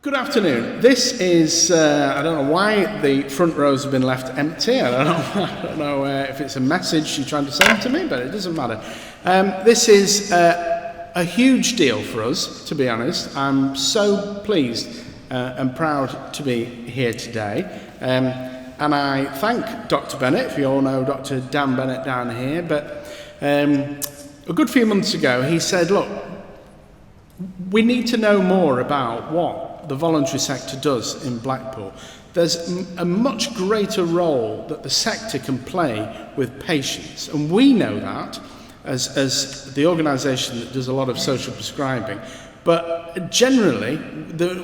Good afternoon. This is, I don't know why the front rows have been left empty. I don't know if it's a message you're trying to send to me, but it doesn't matter. This is a huge deal for us, to be honest. I'm so pleased and proud to be here today. And I thank Dr. Bennett, if you all know Dr. Dan Bennett down here, but a good few months ago he said, look, we need to know more about what the voluntary sector does in Blackpool. There's a much greater role that the sector can play with patients, and we know that as the organisation that does a lot of social prescribing, but generally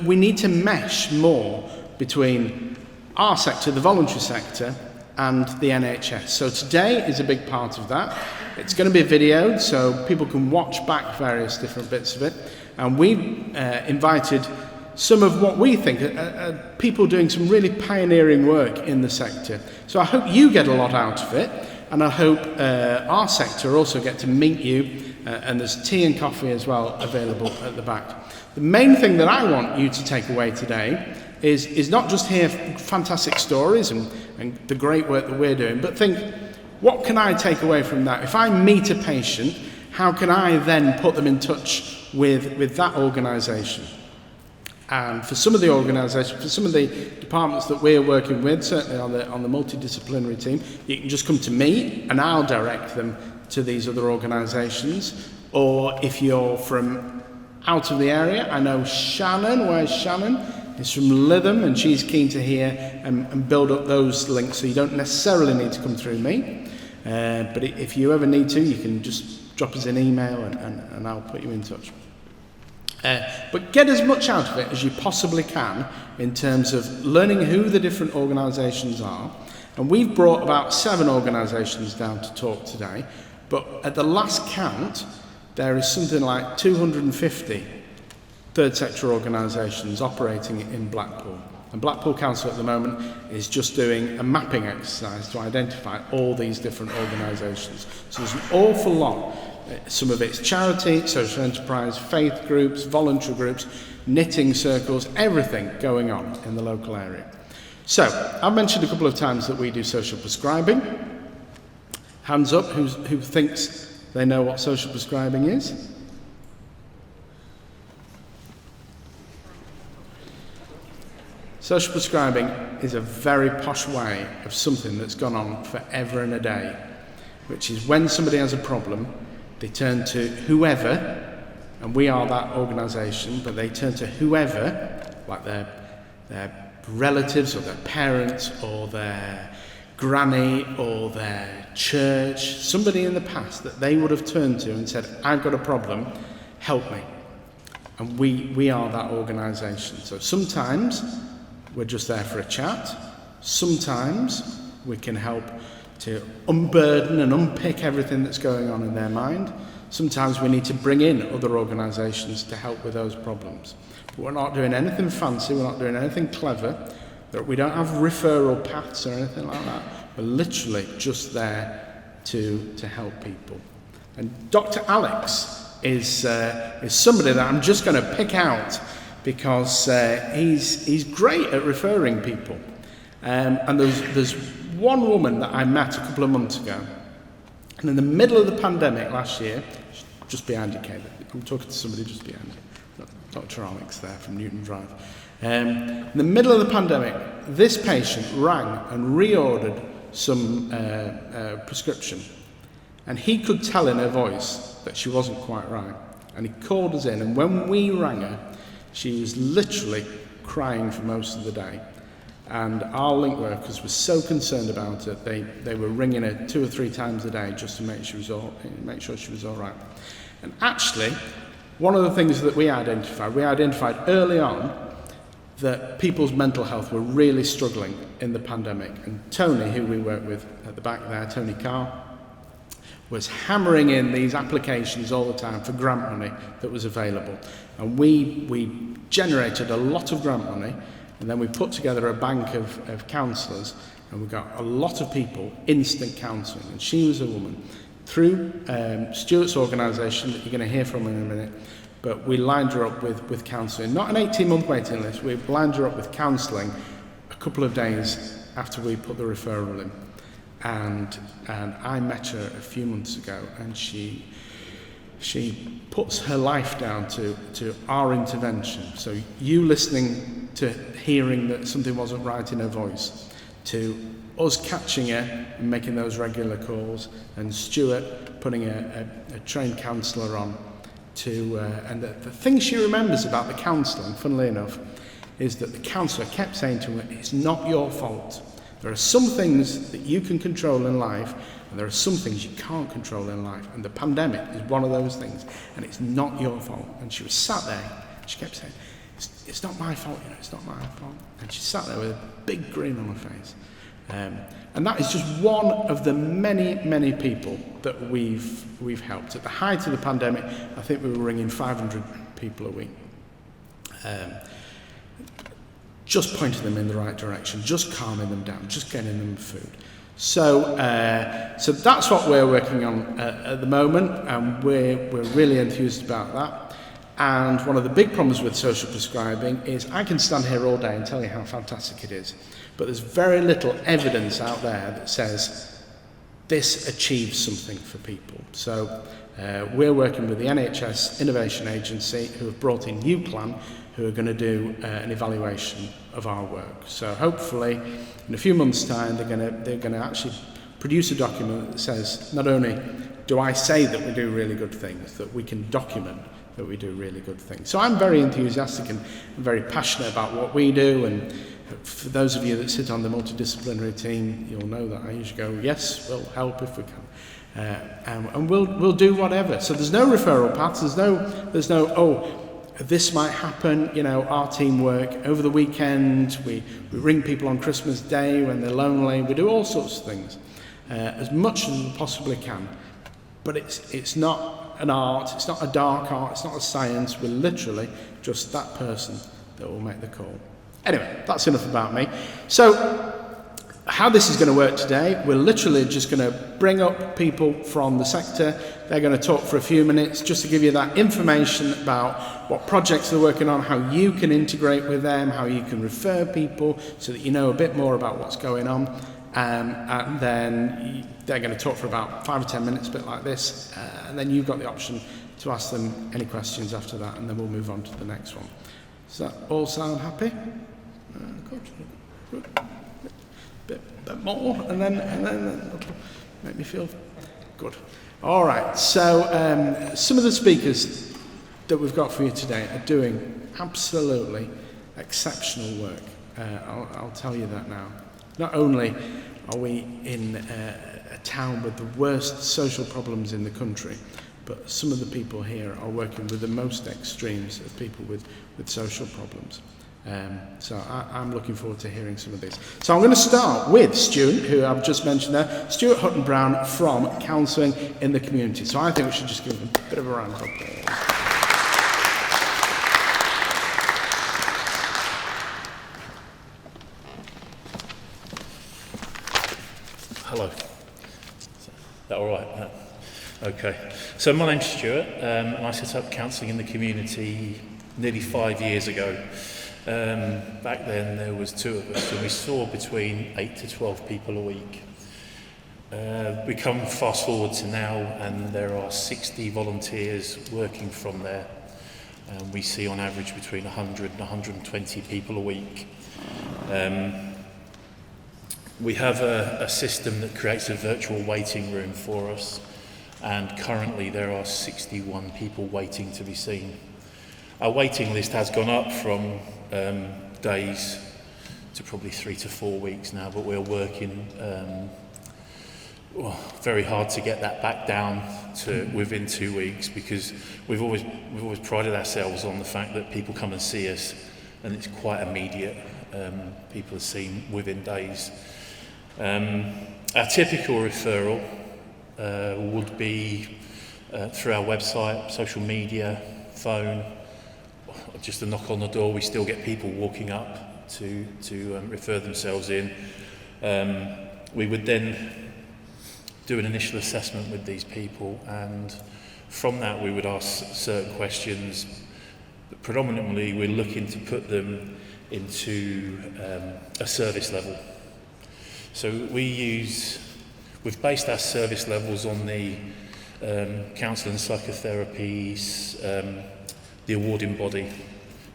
we need to mesh more between our sector, the voluntary sector, and the NHS. So today is a big part of that. It's going to be videoed so people can watch back various different bits of it, and we've invited some of what we think are people doing some really pioneering work in the sector. So I hope you get a lot out of it, and I hope our sector also get to meet you, and there's tea and coffee as well available at the back. The main thing that I want you to take away today is not just hear fantastic stories and the great work that we're doing, but think, what can I take away from that? If I meet a patient, how can I then put them in touch with that organisation? And for some of the organisations, for some of the departments that we're working with, certainly on the multidisciplinary team, you can just come to me and I'll direct them to these other organisations. Or if you're from out of the area, I know Shannon, where's Shannon? Is from Lytham, and she's keen to hear and build up those links, so you don't necessarily need to come through me. But if you ever need to, you can just drop us an email and I'll put you in touch. But get as much out of it as you possibly can in terms of learning who the different organisations are. And we've brought about 7 organisations down to talk today, but at the last count, there is something like 250 third sector organisations operating in Blackpool. And Blackpool Council at the moment is just doing a mapping exercise to identify all these different organisations. So there's an awful lot. Some of it's charity, social enterprise, faith groups, voluntary groups, knitting circles, everything going on in the local area. So, I've mentioned a couple of times that we do social prescribing. Hands up, who thinks they know what social prescribing is? Social prescribing is a very posh way of something that's gone on forever and a day, which is when somebody has a problem, they turn to whoever, and we are that organisation, but they turn to whoever, like their relatives or their parents or their granny or their church, somebody in the past that they would have turned to and said, I've got a problem, help me. And we are that organisation. So sometimes we're just there for a chat. Sometimes we can help to unburden and unpick everything that's going on in their mind. Sometimes we need to bring in other organisations to help with those problems. But we're not doing anything fancy, we're not doing anything clever, we don't have referral paths or anything like that. We're literally just there to help people. And Dr. Alex is somebody that I'm just going to pick out because he's great at referring people. And there's one woman that I met a couple of months ago, and in the middle of the pandemic last year, just behind you, Caleb, I'm talking to somebody just behind you, Dr. Alex there from Newton Drive. In the middle of the pandemic, this patient rang and reordered some prescription, and he could tell in her voice that she wasn't quite right, and he called us in, and when we rang her, she was literally crying for most of the day. And our link workers were so concerned about it, they were ringing her 2 or 3 times a day just to make sure she was all right. And actually, one of the things that we identified early on that people's mental health were really struggling in the pandemic. And Tony, who we work with at the back there, Tony Carr, was hammering in these applications all the time for grant money that was available. And we generated a lot of grant money. And then we put together a bank of counsellors, and we got a lot of people instant counselling. And she was a woman, through Stuart's organisation, that you're going to hear from in a minute, but we lined her up with counselling. Not an 18-month waiting list, we lined her up with counselling a couple of days after we put the referral in. And I met her a few months ago, and she puts her life down to our intervention. So you listening to hearing that something wasn't right in her voice, to us catching her and making those regular calls, and Stuart putting a trained counsellor on to, and the thing she remembers about the counselling, funnily enough, is that the counsellor kept saying to her, it's not your fault. There are some things that you can control in life, and there are some things you can't control in life, and the pandemic is one of those things, and it's not your fault. And she was sat there, she kept saying, it's not my fault, it's not my fault. And she sat there with a big grin on her face. And that is just one of the many people that we've helped. At the height of the pandemic, I think we were ringing 500 people a week. Just pointing them in the right direction, just calming them down, just getting them food. So that's what we're working on at the moment, and we're really enthused about that. And one of the big problems with social prescribing is I can stand here all day and tell you how fantastic it is, but there's very little evidence out there that says this achieves something for people. So we're working with the NHS Innovation Agency, who have brought in UPlan, who are going to do an evaluation of our work. So hopefully, in a few months' time, they're going to actually produce a document that says, not only do I say that we do really good things, that we can document that we do really good things. So I'm very enthusiastic and very passionate about what we do, and for those of you that sit on the multidisciplinary team, you'll know that I usually go, yes, we'll help if we can. And we'll do whatever. So there's no referral paths, there's no oh, this might happen, our team work over the weekend, we ring people on Christmas Day when they're lonely, we do all sorts of things, as much as we possibly can. But it's not an art, it's not a dark art, it's not a science, we're literally just that person that will make the call. Anyway, that's enough about me. So, how this is going to work today, we're literally just going to bring up people from the sector. They're going to talk for a few minutes just to give you that information about what projects they're working on, how you can integrate with them, how you can refer people so that you know a bit more about what's going on. And then they're going to talk for about 5 or 10 minutes, a bit like this, and then you've got the option to ask them any questions after that, and then we'll move on to the next one. Does that all sound happy? Good. Bit more, and then it'll make me feel good. All right, so some of the speakers that we've got for you today are doing absolutely exceptional work. I'll tell you that now. Not only are we in a town with the worst social problems in the country, but some of the people here are working with the most extremes of people with social problems. So I'm looking forward to hearing some of these. So I'm going to start with Stuart, who I've just mentioned there, Stuart Hutton-Brown from Counselling in the Community. So I think we should just give him a bit of a round of applause. Hello. Is that all right? Okay. So my name's Stuart, and I set up Counselling in the Community nearly 5 years ago. Back then there was 2 of us, and we saw between 8 to 12 people a week. We come fast forward to now, and there are 60 volunteers working from there. We see on average between 100 and 120 people a week. We have a system that creates a virtual waiting room for us, and currently there are 61 people waiting to be seen. Our waiting list has gone up from days to probably 3 to 4 weeks now, but we're working very hard to get that back down to within 2 weeks, because we've always prided ourselves on the fact that people come and see us and it's quite immediate. People are seen within days. Our typical referral would be through our website, social media, phone, just a knock on the door. We still get people walking up to refer themselves in. We would then do an initial assessment with these people, and From that, we would ask certain questions, but predominantly we're looking to put them into a service level. So we've based our service levels on the counselling and psychotherapy, the awarding body,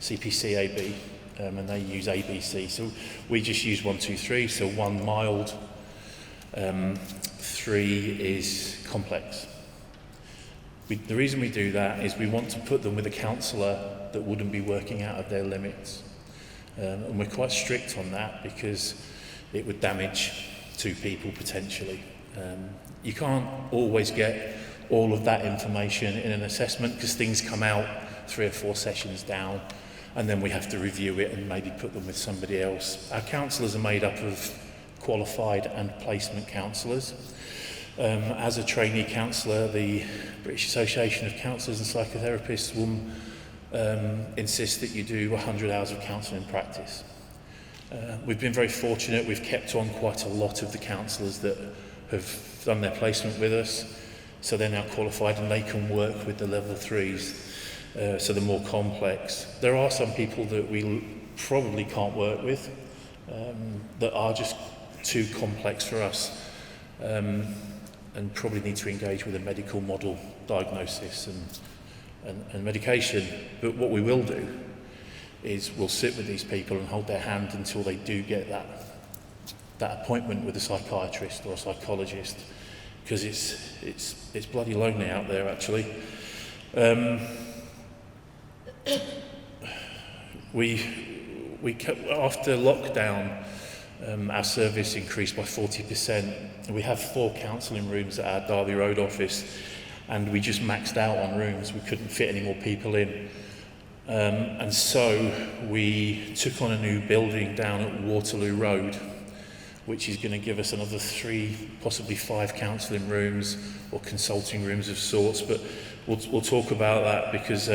CPCAB, and they use ABC. So we just use 1, 2, 3. So 1 mild, 3 is complex. The reason we do that is we want to put them with a counsellor that wouldn't be working out of their limits. And we're quite strict on that because it would damage 2 people potentially. You can't always get all of that information in an assessment because things come out 3 or 4 sessions down, and then we have to review it and maybe put them with somebody else. Our counsellors are made up of qualified and placement counsellors. As a trainee counsellor, the British Association of Counsellors and Psychotherapists will insist that you do 100 hours of counselling practice. We've been very fortunate. We've kept on quite a lot of the counsellors that have done their placement with us, so they're now qualified and they can work with the level 3s, so the more complex. There are some people that we probably can't work with, that are just too complex for us, and probably need to engage with a medical model diagnosis and medication. But what we will do is we'll sit with these people and hold their hand until they do get that appointment with a psychiatrist or a psychologist, because it's bloody lonely out there actually. After lockdown, our service increased by 40%. We have 4 counselling rooms at our Derby Road office, and we just maxed out on rooms. We couldn't fit any more people in. And so we took on a new building down at Waterloo Road, which is going to give us another 3, possibly 5 counselling rooms or consulting rooms of sorts. But we'll talk about that because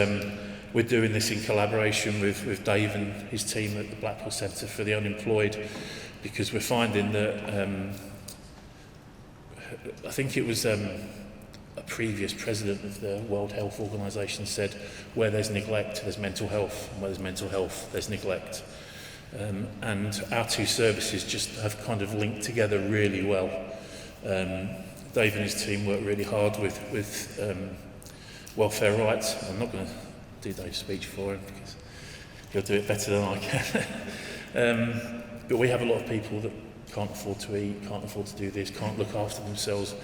we're doing this in collaboration with Dave and his team at the Blackpool Centre for the Unemployed, because we're finding that I think it was a previous president of the World Health Organization said, where there's neglect, there's mental health, and where there's mental health, there's neglect. And our 2 services just have kind of linked together really well. Dave and his team work really hard with welfare rights. I'm not going to do Dave's speech for him because he'll do it better than I can. But we have a lot of people that can't afford to eat, can't afford to do this, can't look after themselves.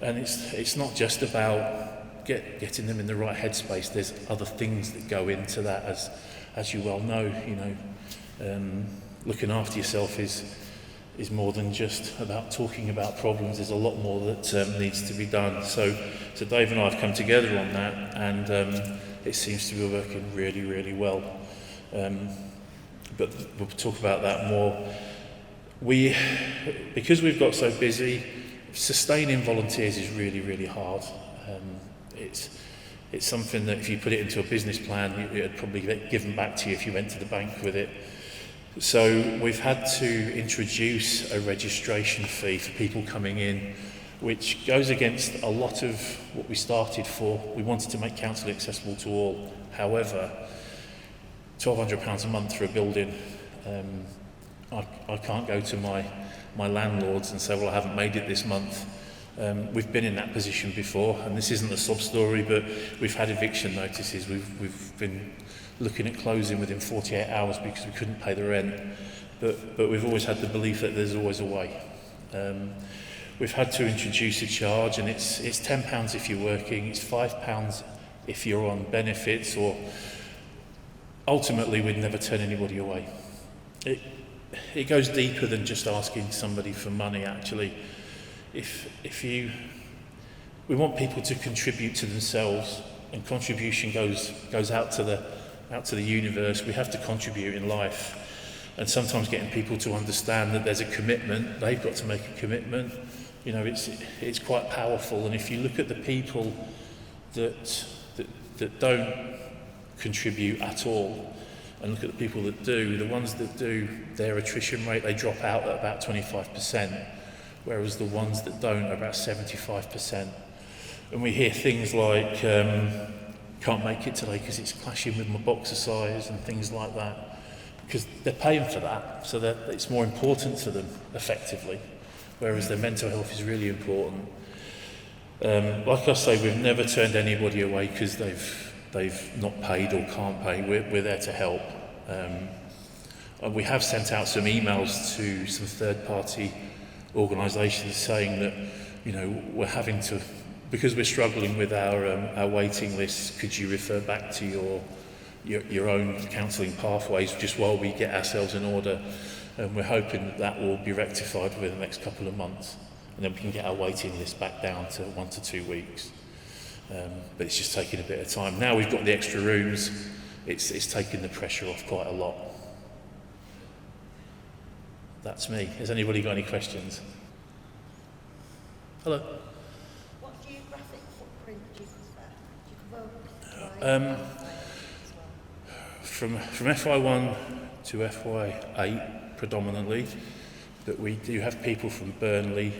And it's not just about getting them in the right headspace. There's other things that go into that, as you well know. You know, looking after yourself is more than just about talking about problems. There's a lot more that needs to be done. So Dave and I have come together on that, and it seems to be working really, really well. But we'll talk about that more. Because we've got so busy, sustaining volunteers is really, really hard. It's something that if you put it into a business plan, it'd probably get given back to you if you went to the bank with it. So we've had to introduce a registration fee for people coming in, which goes against a lot of what we started for. We wanted to make counselling accessible to all. However, £1,200 a month for a building, I can't go to my landlords and say, well, I haven't made it this month. We've been in that position before, and this isn't a sob story, but we've had eviction notices. We've been looking at closing within 48 hours because we couldn't pay the rent. But we've always had the belief that there's always a way. We've had to introduce a charge, and it's £10 if you're working, it's £5 if you're on benefits, or ultimately we'd never turn anybody away. It goes deeper than just asking somebody for money, actually. We want people to contribute to themselves, and contribution goes out to the universe. We have to contribute in life, and sometimes getting people to understand that there's a commitment, they've got to make a commitment. You know, it's quite powerful. And if you look at the people that don't contribute at all, and look at the people that do, the ones that do, their attrition rate, they drop out at about 25%, whereas the ones that don't are about 75%. and we hear things like, can't make it today because it's clashing with my boxer size and things like that, because they're paying for that, so that it's more important to them effectively, whereas their mental health is really important. Like I say, we've never turned anybody away because they've not paid or can't pay. We're there to help. We have sent out some emails to some third-party organisations saying that, you know, we're having to, because we're struggling with our waiting lists, could you refer back to your own counselling pathways just while we get ourselves in order? And we're hoping that that will be rectified within the next couple of months, and then we can get our waiting list back down to 1 to 2 weeks. But it's just taking a bit of time. Now we've got the extra rooms, it's taking the pressure off quite a lot. That's me. Has anybody got any questions? Hello. What geographic footprint do you prefer? Do you From FY1 to FY8 predominantly, but we do have people from Burnley,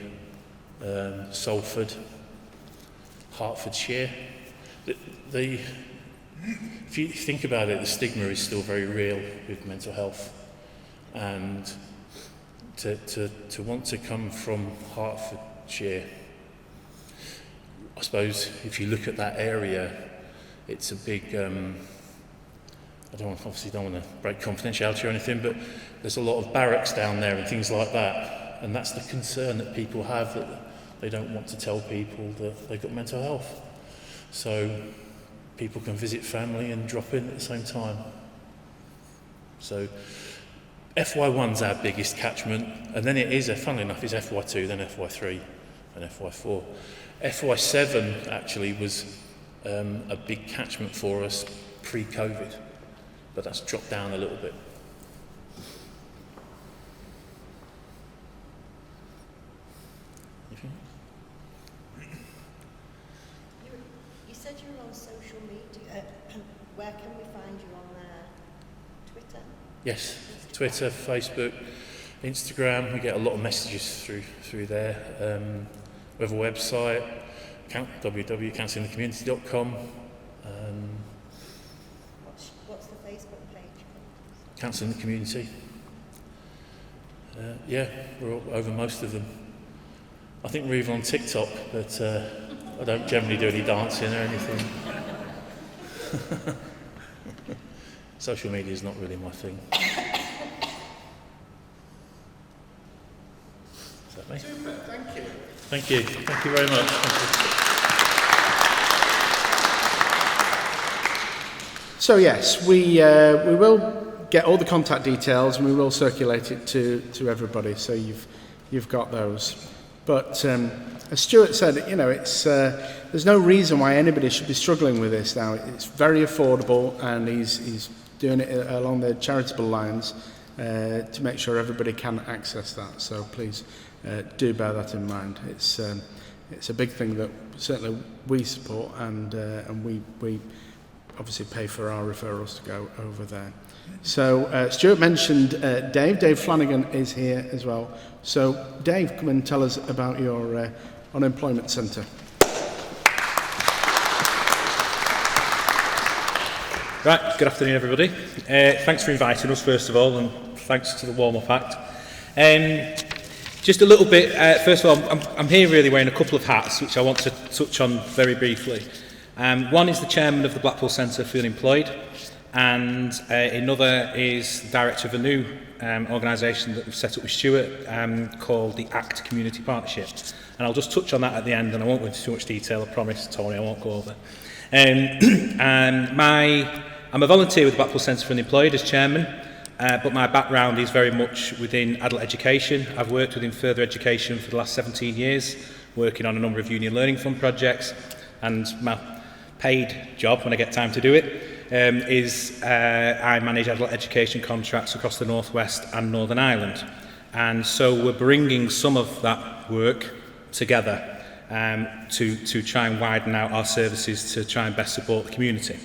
Salford, Hertfordshire. If you think about it, the stigma is still very real with mental health, and to want to come from Hertfordshire, I suppose if you look at that area, it's a big, obviously don't want to break confidentiality or anything, but there's a lot of barracks down there and things like that, and that's the concern that people have, that they don't want to tell people that they've got mental health. So people can visit family and drop in at the same time. So FY1's our biggest catchment, and then it is, funnily enough, it's FY2, then FY3 and FY4. FY7 actually was a big catchment for us pre-COVID, but that's dropped down a little bit. You said you were on social media. Where can we find you on Twitter? Yes, Twitter, Facebook, Instagram. We get a lot of messages through there. We have a website, www.counselingthecommunity.com. What's the Facebook page? Counselling the Community. Yeah, we're all over most of them. I think we're even on TikTok, but I don't generally do any dancing or anything. Social media is not really my thing. Is that me? Super, thank you. Thank you. Thank you very much. So yes, we will get all the contact details and we will circulate it to everybody, so you've got those. But as Stuart said, you know, it's there's no reason why anybody should be struggling with this now. It's very affordable, and he's doing it along the charitable lines to make sure everybody can access that. So please do bear that in mind. It's a big thing that certainly we support, and we obviously pay for our referrals to go over there. So Stuart mentioned Dave Flanagan is here as well. So Dave, come and tell us about your unemployment centre. Right, good afternoon everybody. Thanks for inviting us first of all, and thanks to the warm-up act. Just a little bit, first of all, I'm here really wearing a couple of hats which I want to touch on very briefly. One is the chairman of the Blackpool Centre for the Unemployed, and another is director of a new organisation that we've set up with Stuart called the ACT Community Partnership. And I'll just touch on that at the end, and I won't go into too much detail, I promise, Tony, I won't go over. I'm a volunteer with the Blackpool Centre for the Unemployed as chairman, but my background is very much within adult education. I've worked within further education for the last 17 years, working on a number of Union Learning Fund projects, and my paid job, when I get time to do it, is I manage adult education contracts across the North West and Northern Ireland. And so we're bringing some of that work together to try and widen out our services to try and best support the community.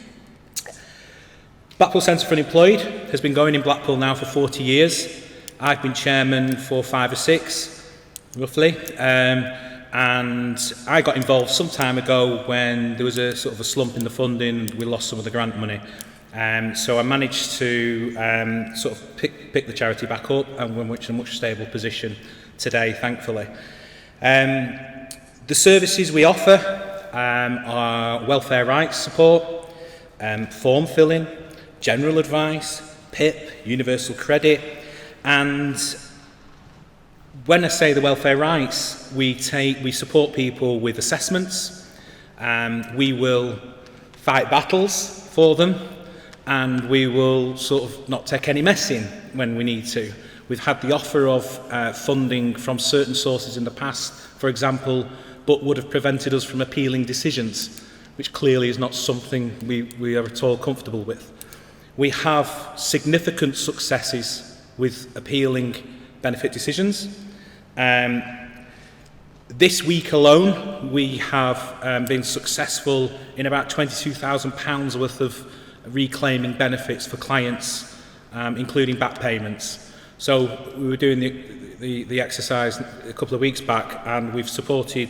Blackpool Centre for the Unemployed has been going in Blackpool now for 40 years. I've been chairman for 5 or 6, roughly. and I got involved some time ago when there was a sort of a slump in the funding and we lost some of the grant money. So I managed to sort of pick the charity back up, and we're in a much stable position today, thankfully. The services we offer are welfare rights support, form filling, general advice, PIP, universal credit, and when I say the welfare rights, we support people with assessments, we will fight battles for them, and we will sort of not take any messing when we need to. We've had the offer of funding from certain sources in the past, for example, but would have prevented us from appealing decisions, which clearly is not something we are at all comfortable with. We have significant successes with appealing benefit decisions. This week alone, we have been successful in about £22,000 worth of reclaiming benefits for clients, including back payments. So we were doing the exercise a couple of weeks back, and we've supported,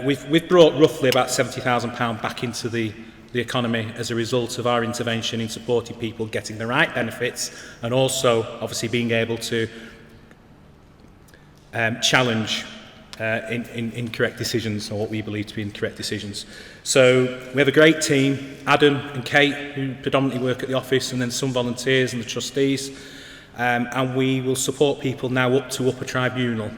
we've brought roughly about £70,000 back into the economy as a result of our intervention in supporting people getting the right benefits, and also obviously being able to challenge incorrect decisions, or what we believe to be incorrect decisions. So we have a great team, Adam and Kate, who predominantly work at the office, and then some volunteers and the trustees, and we will support people now up to upper tribunal.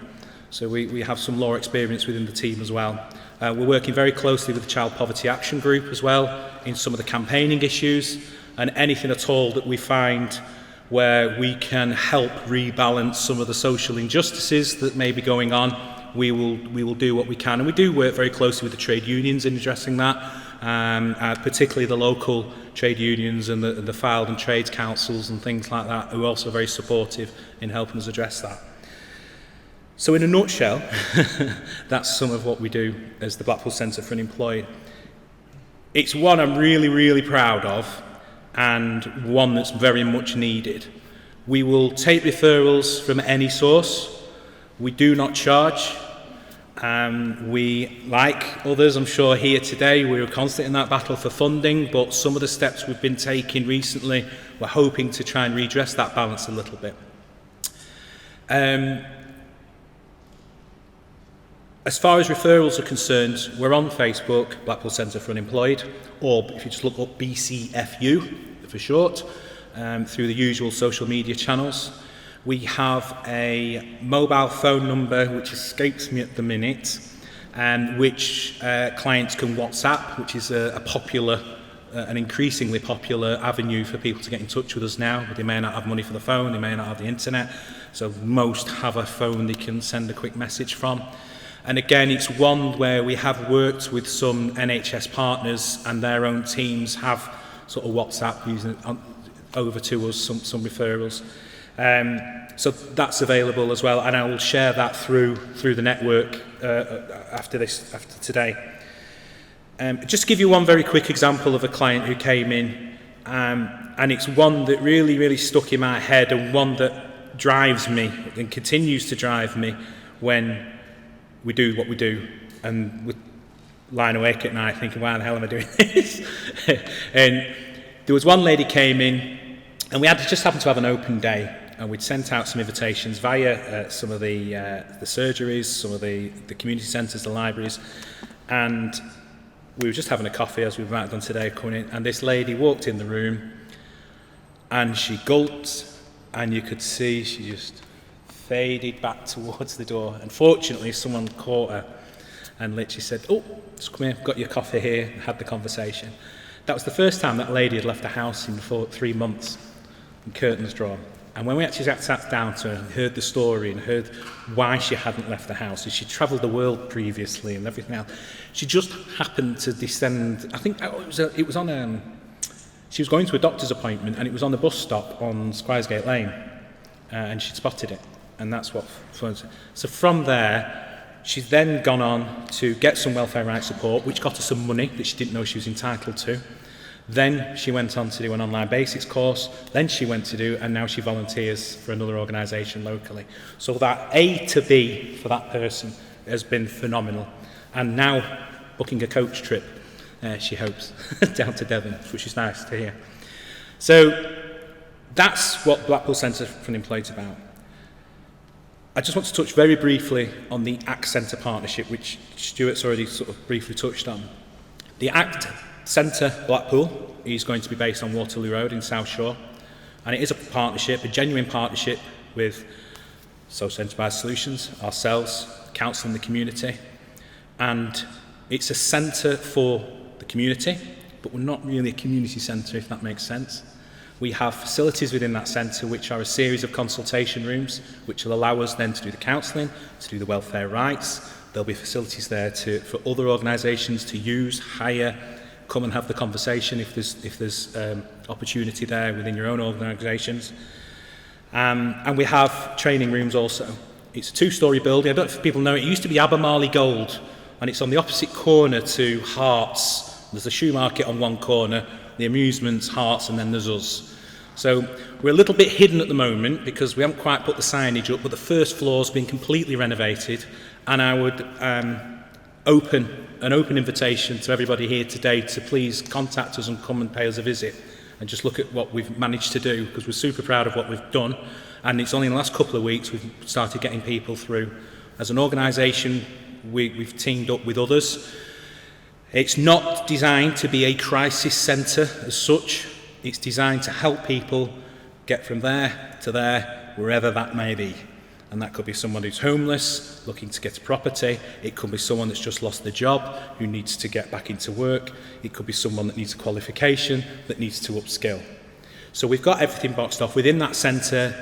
So we have some law experience within the team as well. We're working very closely with the Child Poverty Action Group as well in some of the campaigning issues, and anything at all that we find where we can help rebalance some of the social injustices that may be going on, we will do what we can. And we do work very closely with the trade unions in addressing that, particularly the local trade unions and the filed and trades councils and things like that, who are also very supportive in helping us address that. So in a nutshell, that's some of what we do as the Blackpool Centre for Unemployed. It's one I'm really proud of, and one that's very much needed. We will take referrals from any source. We do not charge. We, like others, I'm sure here today, we're constant in that battle for funding, but some of the steps we've been taking recently, we're hoping to try and redress that balance a little bit. As far as referrals are concerned, we're on Facebook, Blackpool Centre for Unemployed, or if you just look up BCFU for short, through the usual social media channels. We have a mobile phone number which escapes me at the minute, which clients can WhatsApp, which is a popular, an increasingly popular avenue for people to get in touch with us now. They may not have money for the phone, they may not have the internet, so most have a phone they can send a quick message from. And again, it's one where we have worked with some NHS partners, and their own teams have sort of WhatsApp using over to us some referrals. So that's available as well, and I will share that through the network after today. Just to give you one very quick example of a client who came in, and it's one that really stuck in my head, and one that drives me and continues to drive me when we do what we do, and we're lying awake at night thinking, why the hell am I doing this? And there was one lady came in, and we just happened to have an open day, and we'd sent out some invitations via some of the surgeries, some of the community centres, the libraries, and we were just having a coffee, as we might have done today, coming in, and this lady walked in the room, and she gulped, and you could see she just faded back towards the door. Unfortunately, someone caught her and literally said, "Oh, just come here, got your coffee here," and had the conversation. That was the first time that lady had left the house in 3 months, and curtains drawn. And when we actually sat down to her and heard the story and heard why she hadn't left the house, and she travelled the world previously and everything else, she just happened to descend. I think it was on she was going to a doctor's appointment, and it was on the bus stop on Squiresgate Lane, and she'd spotted it. And that's what influenced it. So from there, she's then gone on to get some welfare rights support, which got her some money that she didn't know she was entitled to. Then she went on to do an online basics course. Then she went to do, and now she volunteers for another organisation locally. So that A to B for that person has been phenomenal. And now booking a coach trip, she hopes, down to Devon, which is nice to hear. So that's what Blackpool Centre for the Employed is about. I just want to touch very briefly on the ACT Centre partnership, which Stuart's already sort of briefly touched on. The ACT Centre Blackpool is going to be based on Waterloo Road in South Shore, and it is a partnership, a genuine partnership with Social Enterprise Solutions, ourselves, council and the community, and it's a centre for the community, but we're not really a community centre, if that makes sense. We have facilities within that centre which are a series of consultation rooms which will allow us then to do the counselling, to do the welfare rights. There'll be facilities there for other organisations to use, hire, come and have the conversation if there's opportunity there within your own organisations. And we have training rooms also. It's a two-storey building. I don't know if people know it. It used to be Albemarle Gold, and it's on the opposite corner to Hearts. There's a shoe market on one corner, the amusements, Hearts, and then there's us. So we're a little bit hidden at the moment because we haven't quite put the signage up, but the first floor's been completely renovated, and I would open an open invitation to everybody here today to please contact us and come and pay us a visit and just look at what we've managed to do, because we're super proud of what we've done. And it's only in the last couple of weeks we've started getting people through. As an organisation, we've teamed up with others. It's not designed to be a crisis centre as such. It's designed to help people get from there to there, wherever that may be. And that could be someone who's homeless, looking to get a property. It could be someone that's just lost their job, who needs to get back into work. It could be someone that needs a qualification, that needs to upskill. So we've got everything boxed off. Within that centre,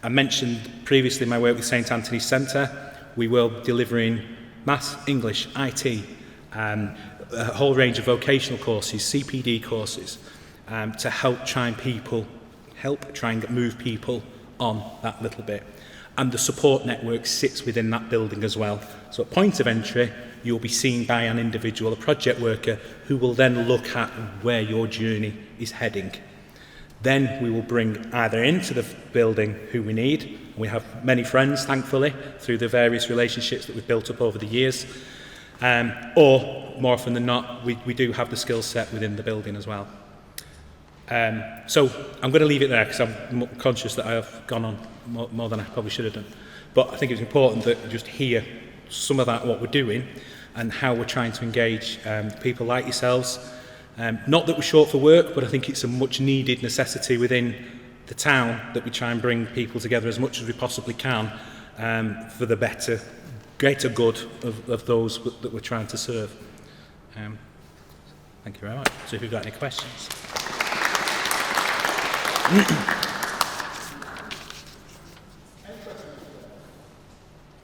I mentioned previously my work with St Anthony's Centre. We will be delivering maths, English, IT, a whole range of vocational courses, CPD courses, to help try and move people on that little bit. And the support network sits within that building as well. So at point of entry, you'll be seen by an individual, a project worker, who will then look at where your journey is heading. Then we will bring either into the building who we need. We have many friends, thankfully, through the various relationships that we've built up over the years. Or, more often than not, we do have the skill set within the building as well. So I'm going to leave it there because I'm conscious that I have gone on more than I probably should have done. But I think it's important that you just hear some of that, what we're doing, and how we're trying to engage people like yourselves. Not that we're short for work, but I think it's a much needed necessity within the town that we try and bring people together as much as we possibly can for the greater good of those that we're trying to serve. Thank you very much. So if you've got any questions.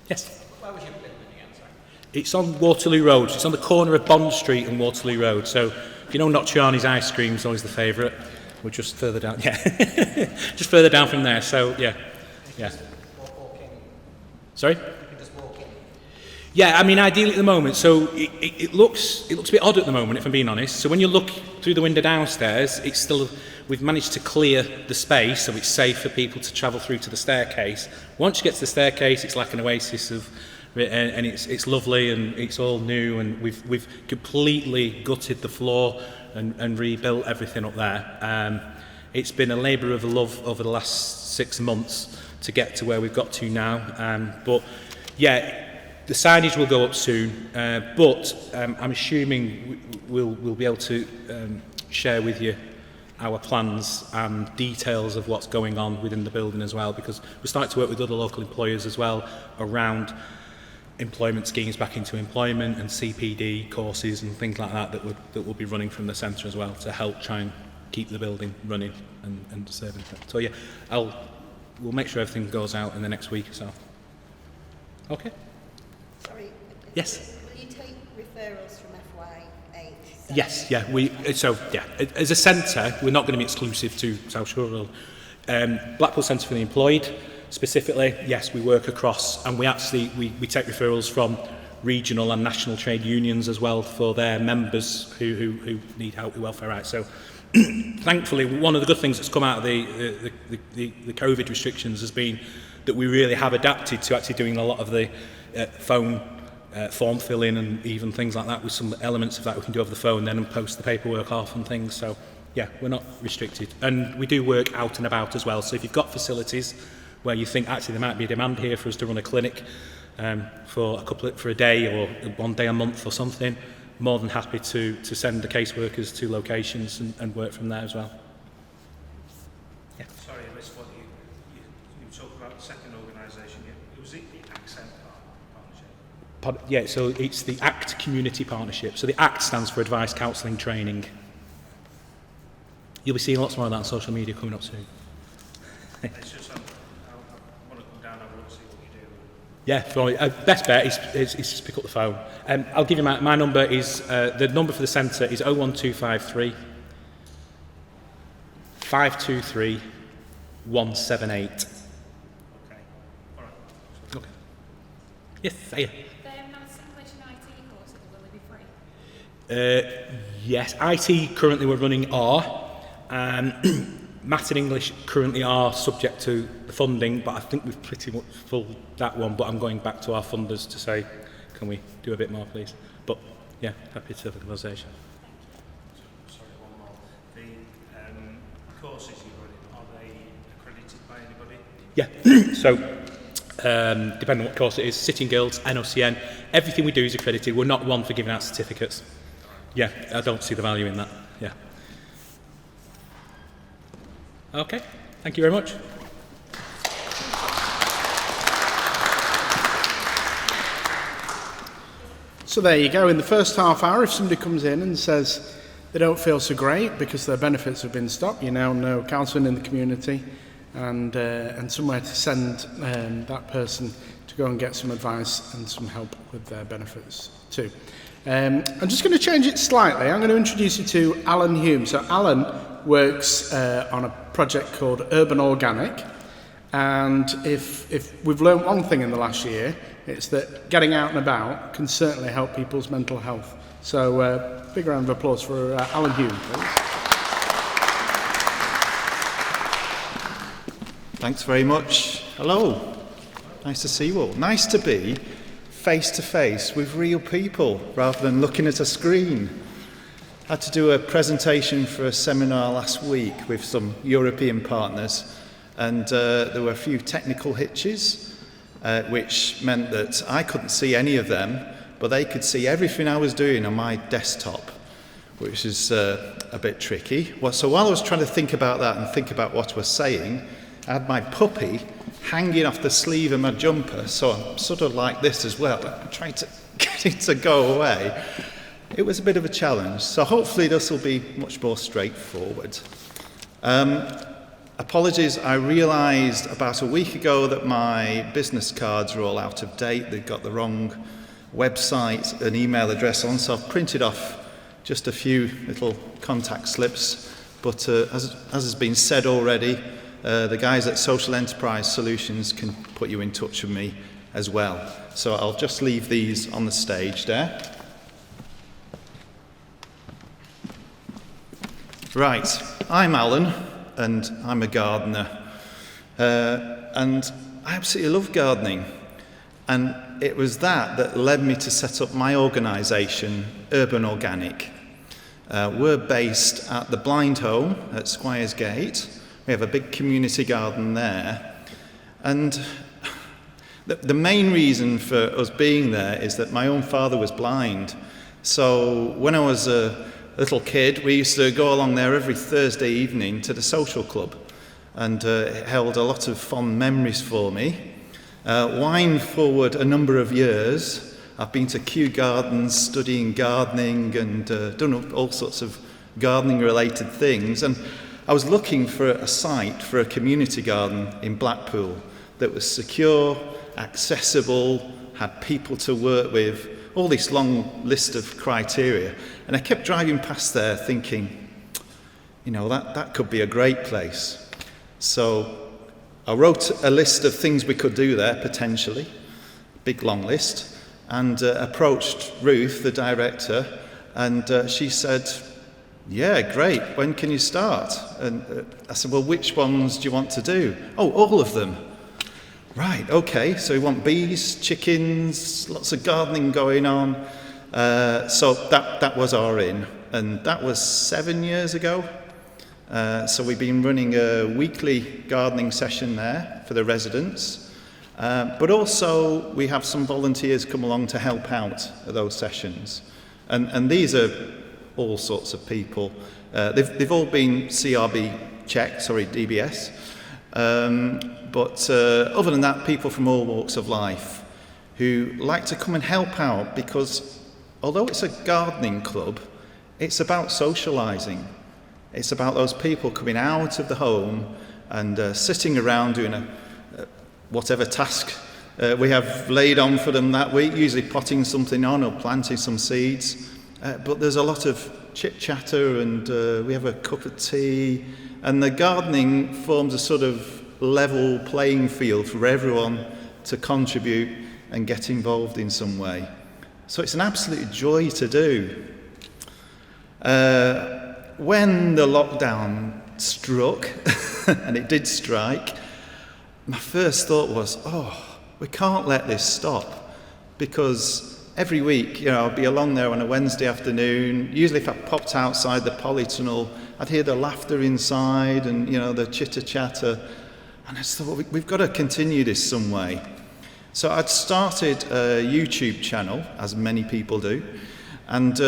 Yes. Where was your building again, sorry? It's on Waterloo Road. It's on the corner of Bond Street and Waterloo Road. So if you know Nocciani's ice cream is always the favourite. We're just further down. Yeah, just further down from there. So yeah. Walk in. Sorry. You can just walk in. Yeah, I mean, ideally at the moment, so it looks a bit odd at the moment, if I'm being honest. So when you look through the window downstairs, it's still, we've managed to clear the space so it's safe for people to travel through to the staircase. Once you get to the staircase, it's like an oasis and it's lovely and it's all new, and we've completely gutted the floor and rebuilt everything up there. It's been a labour of love over the last 6 months to get to where we've got to now. But yeah, the signage will go up soon, but I'm assuming we'll be able to share with you our plans and details of what's going on within the building as well, because we're starting to work with other local employers as well around employment schemes back into employment and CPD courses and things like that that will be running from the centre as well to help try and keep the building running and serving. So yeah, we'll make sure everything goes out in the next week or so. Okay. Sorry. Yes. Will you take referrals from FY8? Yes, yeah. As a centre, we're not going to be exclusive to South Shore Road. Blackpool Centre for the Employed, specifically, yes, we work across, and we take referrals from regional and national trade unions as well for their members who need help with welfare rights. So, thankfully, one of the good things that's come out of the COVID restrictions has been that we really have adapted to actually doing a lot of the phone form filling and even things like that, with some elements of that we can do over the phone then and post the paperwork off and things. So yeah, we're not restricted. And we do work out and about as well. So if you've got facilities where you think actually there might be a demand here for us to run a clinic for a day or 1 day a month or something, more than happy to send the caseworkers to locations and work from there as well. Yeah. Sorry, I missed what you talked about the second organisation. Was it the Accent Partnership? Yeah, so it's the ACT Community Partnership. So the ACT stands for Advice, Counselling, Training. You'll be seeing lots more of that on social media coming up soon. It's just I want to come down and have a look and see what you do. Yeah, probably. Best bet is just pick up the phone. I'll give you my number is, the number for the centre is 01253 523 178. Okay. All right. Okay. Yes, say it. They have now English and IT courses, will they be free? Yes, IT currently we're running are. Maths and English currently are subject to the funding, but I think we've pretty much full that one, but I'm going back to our funders to say, can we do a bit more, please? But yeah, happy to have a conversation. Sorry, one more. The courses you're running, are they accredited by anybody? Yeah, so depending on what course it is, Sitting Guilds, NOCN, everything we do is accredited. We're not one for giving out certificates. Yeah, I don't see the value in that. Yeah. Okay, thank you very much. So there you go. In the first half hour, if somebody comes in and says they don't feel so great because their benefits have been stopped, you now know counselling in the community and somewhere to send that person to go and get some advice and some help with their benefits too. I'm just going to change it slightly. I'm going to introduce you to Alan Hume. So Alan works on a project called Urban Organic, and if we've learned one thing in the last year, it's that getting out and about can certainly help people's mental health. So big round of applause for Alan Hume, please. Thanks very much. Hello. Nice to see you all. Nice to be face to face with real people rather than looking at a screen. I had to do a presentation for a seminar last week with some European partners, and there were a few technical hitches, which meant that I couldn't see any of them, but they could see everything I was doing on my desktop, which is a bit tricky. So while I was trying to think about that and think about what I was saying, I had my puppy hanging off the sleeve of my jumper, so I'm sort of like this as well. I'm trying to get it to go away. It was a bit of a challenge, so hopefully this will be much more straightforward. Apologies, I realised about a week ago that my business cards are all out of date. They've got the wrong website and email address on, so I've printed off just a few little contact slips. But as has been said already, the guys at Social Enterprise Solutions can put you in touch with me as well. So I'll just leave these on the stage there. Right, I'm Alan, and I'm a gardener. And I absolutely love gardening. And it was that led me to set up my organisation, Urban Organic. We're based at the Blind Home at Squires Gate. We have a big community garden there. And the main reason for us being there is that my own father was blind. So when I was a little kid, we used to go along there every Thursday evening to the social club. And it held a lot of fond memories for me. Wind forward a number of years, I've been to Kew Gardens studying gardening and done all sorts of gardening related things. And I was looking for a site for a community garden in Blackpool that was secure, accessible, had people to work with, all this long list of criteria. And I kept driving past there thinking, you know, that could be a great place. So I wrote a list of things we could do there, potentially, big long list, and approached Ruth, the director, and she said, yeah, great, when can you start? And I said, well, which ones do you want to do? Oh, all of them. Right, okay, so we want bees, chickens, lots of gardening going on. So that was our inn, and that was 7 years ago. So we've been running a weekly gardening session there for the residents. But also we have some volunteers come along to help out at those sessions. And these are all sorts of people. They've all been DBS. But other than that, people from all walks of life who like to come and help out, because although it's a gardening club, it's about socialising. It's about those people coming out of the home and sitting around doing whatever task we have laid on for them that week, usually potting something on or planting some seeds. But there's a lot of chit-chatter, and we have a cup of tea, and the gardening forms a sort of level playing field for everyone to contribute and get involved in some way. So it's an absolute joy to do. When the lockdown struck, and it did strike, my first thought was, we can't let this stop, because every week, I'd be along there on a Wednesday afternoon. Usually if I popped outside the polytunnel, I'd hear the laughter inside and, the chitter-chatter. And I just thought, we've got to continue this some way. So I'd started a YouTube channel, as many people do, and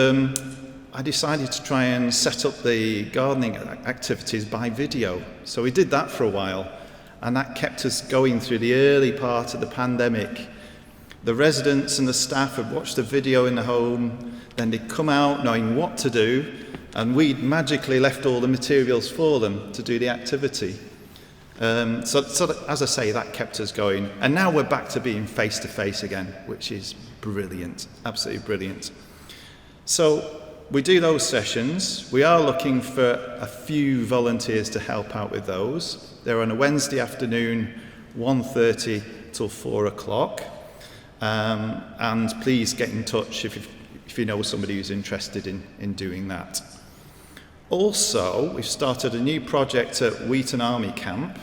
I decided to try and set up the gardening activities by video. So we did that for a while, and that kept us going through the early part of the pandemic. The residents and the staff would watch the video in the home, then they'd come out knowing what to do, and we'd magically left all the materials for them to do the activity. So as I say, that kept us going. And now we're back to being face-to-face again, which is brilliant, absolutely brilliant. So we do those sessions. We are looking for a few volunteers to help out with those. They're on a Wednesday afternoon, 1:30 till 4 o'clock. And please get in touch if you know somebody who's interested in doing that. Also, we've started a new project at Wheaton Army Camp,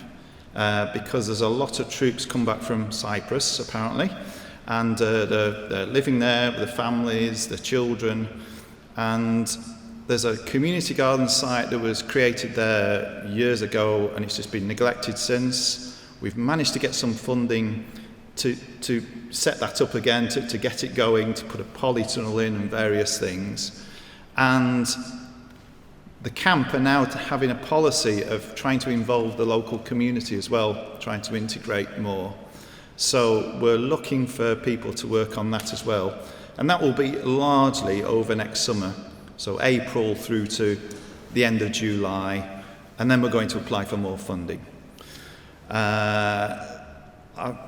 because there's a lot of troops come back from Cyprus, apparently, and they're living there with their families, their children, and there's a community garden site that was created there years ago, and it's just been neglected since. We've managed to get some funding to set that up again, to get it going, to put a polytunnel in and various things. And the camp are now having a policy of trying to involve the local community as well, trying to integrate more. So we're looking for people to work on that as well. And that will be largely over next summer, so April through to the end of July, and then we're going to apply for more funding.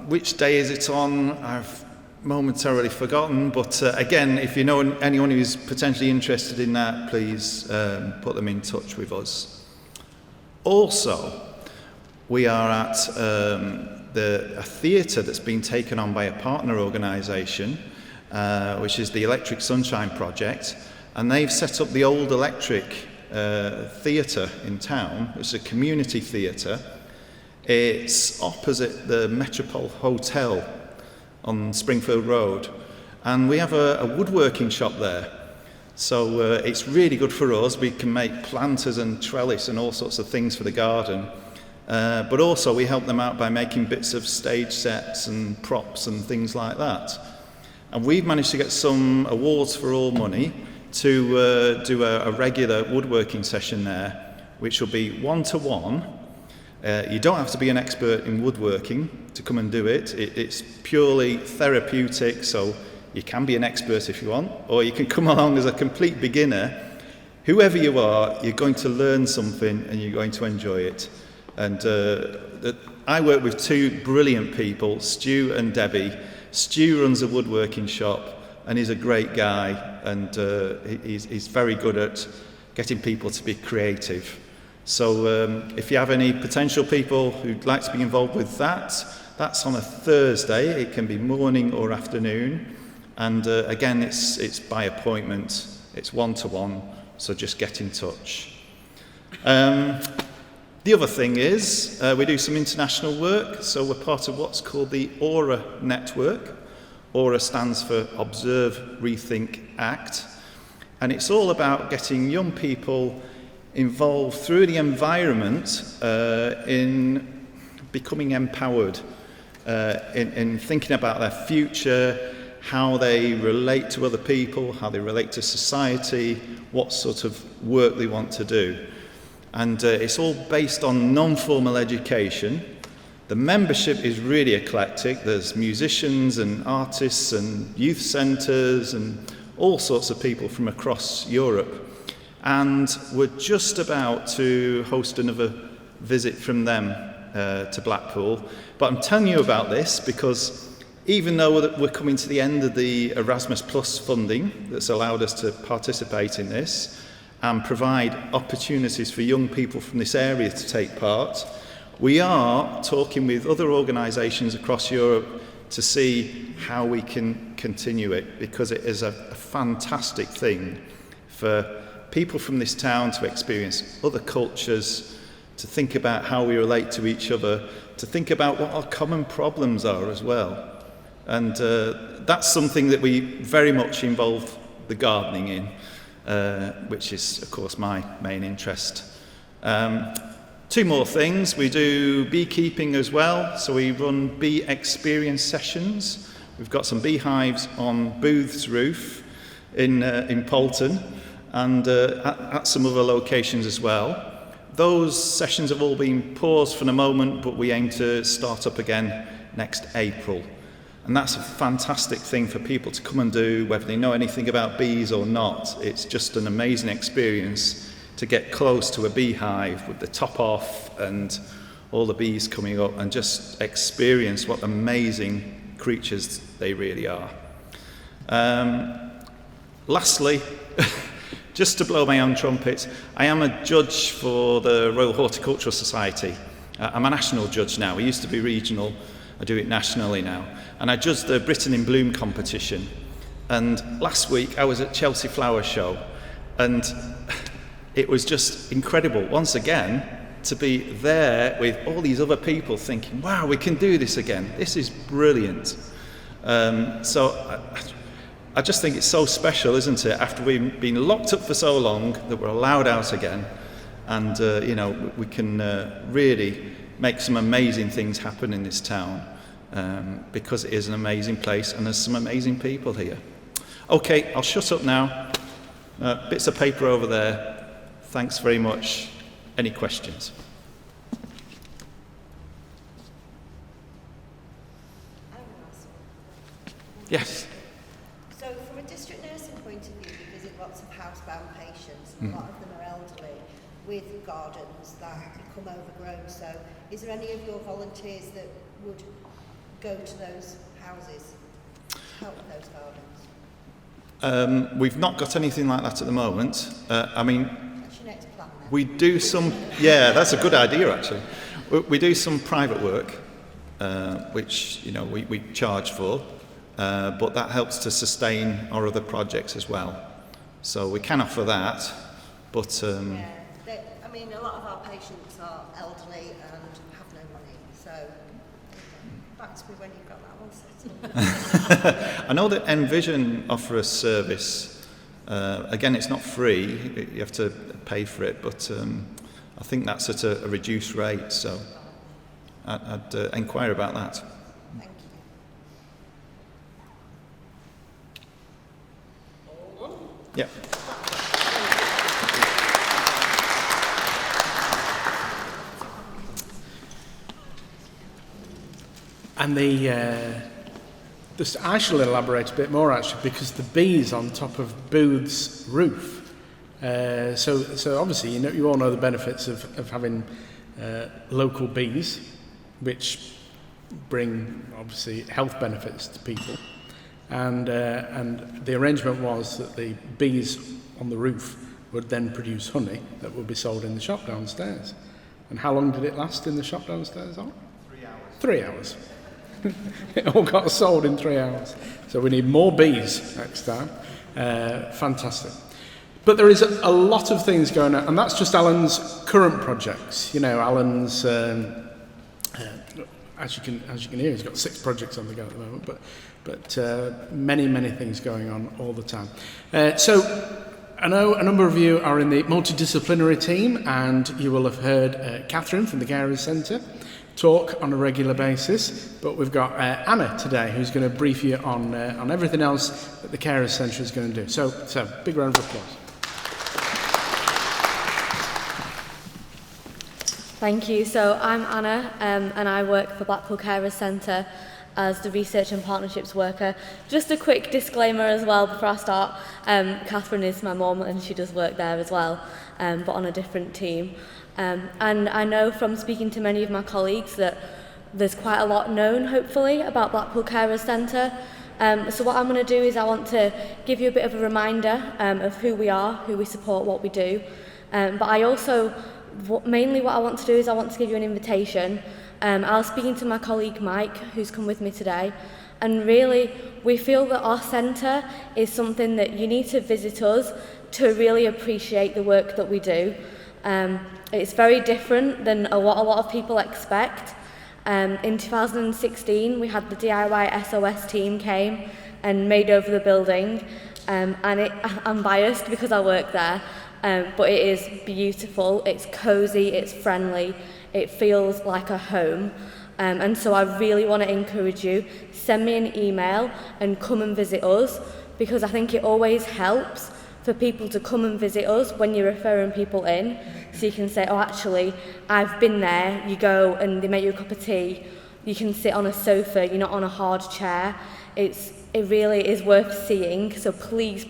Which day is it on? I've momentarily forgotten, but again, if you know anyone who's potentially interested in that, please put them in touch with us. Also, we are at a theatre that's been taken on by a partner organisation, which is the Electric Sunshine Project, and they've set up the Old Electric theatre in town, which is a community theatre. It's opposite the Metropole Hotel on Springfield Road, and we have a woodworking shop there. So it's really good for us. We can make planters and trellis and all sorts of things for the garden, but also we help them out by making bits of stage sets and props and things like that. And we've managed to get some awards for all money to do a regular woodworking session there, which will be 1-to-1. You don't have to be an expert in woodworking to come and do it. It's purely therapeutic, so you can be an expert if you want, or you can come along as a complete beginner. Whoever you are, you're going to learn something and you're going to enjoy it. And I work with two brilliant people, Stu and Debbie. Stu runs a woodworking shop and he's a great guy, and he's very good at getting people to be creative. So if you have any potential people who'd like to be involved with that, that's on a Thursday. It can be morning or afternoon, and again it's by appointment. It's 1-to-1, so just get in touch. The other thing is we do some international work, so we're part of what's called the AURA network. AURA stands for Observe, Rethink, Act, and it's all about getting young people involved through the environment in becoming empowered, in thinking about their future, how they relate to other people, how they relate to society, what sort of work they want to do. And it's all based on non-formal education. The membership is really eclectic. There's musicians and artists and youth centres and all sorts of people from across Europe. And we're just about to host another visit from them to Blackpool. But I'm telling you about this because even though we're coming to the end of the Erasmus Plus funding that's allowed us to participate in this and provide opportunities for young people from this area to take part, we are talking with other organisations across Europe to see how we can continue it, because it is a fantastic thing for people from this town to experience other cultures, to think about how we relate to each other, to think about what our common problems are as well. And that's something that we very much involve the gardening in, which is, of course, my main interest. Two more things. We do beekeeping as well, so we run bee experience sessions. We've got some beehives on Booth's roof in Poulton and at some other locations as well. Those sessions have all been paused for the moment, but we aim to start up again next April. And that's a fantastic thing for people to come and do, whether they know anything about bees or not. It's just an amazing experience to get close to a beehive with the top off and all the bees coming up and just experience what amazing creatures they really are. Lastly, just to blow my own trumpet, I am a judge for the Royal Horticultural Society. I'm a national judge now. I used to be regional. I do it nationally now. And I judged the Britain in Bloom competition. And last week I was at Chelsea Flower Show, and it was just incredible once again to be there with all these other people thinking, wow, we can do this again. This is brilliant. So I just think it's so special, isn't it? After we've been locked up for so long, that we're allowed out again, and we can really make some amazing things happen in this town, because it is an amazing place and there's some amazing people here. Okay, I'll shut up now. Bits of paper over there. Thanks very much. Any questions? Yes. So from a district nursing point of view, we visit lots of housebound patients, and a lot of them are elderly with gardens that become overgrown. So is there any of your volunteers that would go to those houses, help with those gardens? We've not got anything like that at the moment. That's your next plan then. We do some, yeah, that's a good idea actually. We do some private work, which we charge for, but that helps to sustain our other projects as well. So we can offer that, but a lot of our patients are elderly and have no money, so back to me when you've got that one settled. I know that Envision offer a service. Again, it's not free, you have to pay for it, but I think that's at a reduced rate, so I'd inquire about that. Thank you. Yeah. And I shall elaborate a bit more actually, because the bees on top of Booth's roof. So obviously you all know the benefits of having local bees, which bring obviously health benefits to people. And the arrangement was that the bees on the roof would then produce honey that would be sold in the shop downstairs. And how long did it last in the shop downstairs? 3 hours. It all got sold in 3 hours. So we need more bees next time. Fantastic. But there is a lot of things going on, and that's just Alan's current projects. You know, Alan's, as you can hear, he's got 6 projects on the go at the moment, but many things going on all the time. So I know a number of you are in the multidisciplinary team, and you will have heard Catherine from the Carers Centre talk on a regular basis, but we've got Anna today who's going to brief you on everything else that the Carers Centre is going to do. So big round of applause. Thank you. So I'm Anna, and I work for Blackpool Carers Centre as the Research and Partnerships Worker. Just a quick disclaimer as well before I start. Catherine is my mum and she does work there as well, but on a different team. And I know from speaking to many of my colleagues that there's quite a lot known, hopefully, about Blackpool Carers Centre. So what I'm going to do is I want to give you a bit of a reminder of who we are, who we support, what we do. But I also, mainly what I want to do is I want to give you an invitation. I was speaking to my colleague Mike, who's come with me today, and really we feel that our centre is something that you need to visit us to really appreciate the work that we do. It's very different than what a lot of people expect. In 2016 we had the DIY SOS team came and made over the building, and I'm biased because I work there, but it is beautiful, it's cosy, it's friendly, it feels like a home, and so I really want to encourage you, send me an email and come and visit us, because I think it always helps for people to come and visit us when you're referring people in, so you can say, oh actually I've been there. You go and they make you a cup of tea, you can sit on a sofa, you're not on a hard chair. It really is worth seeing, so please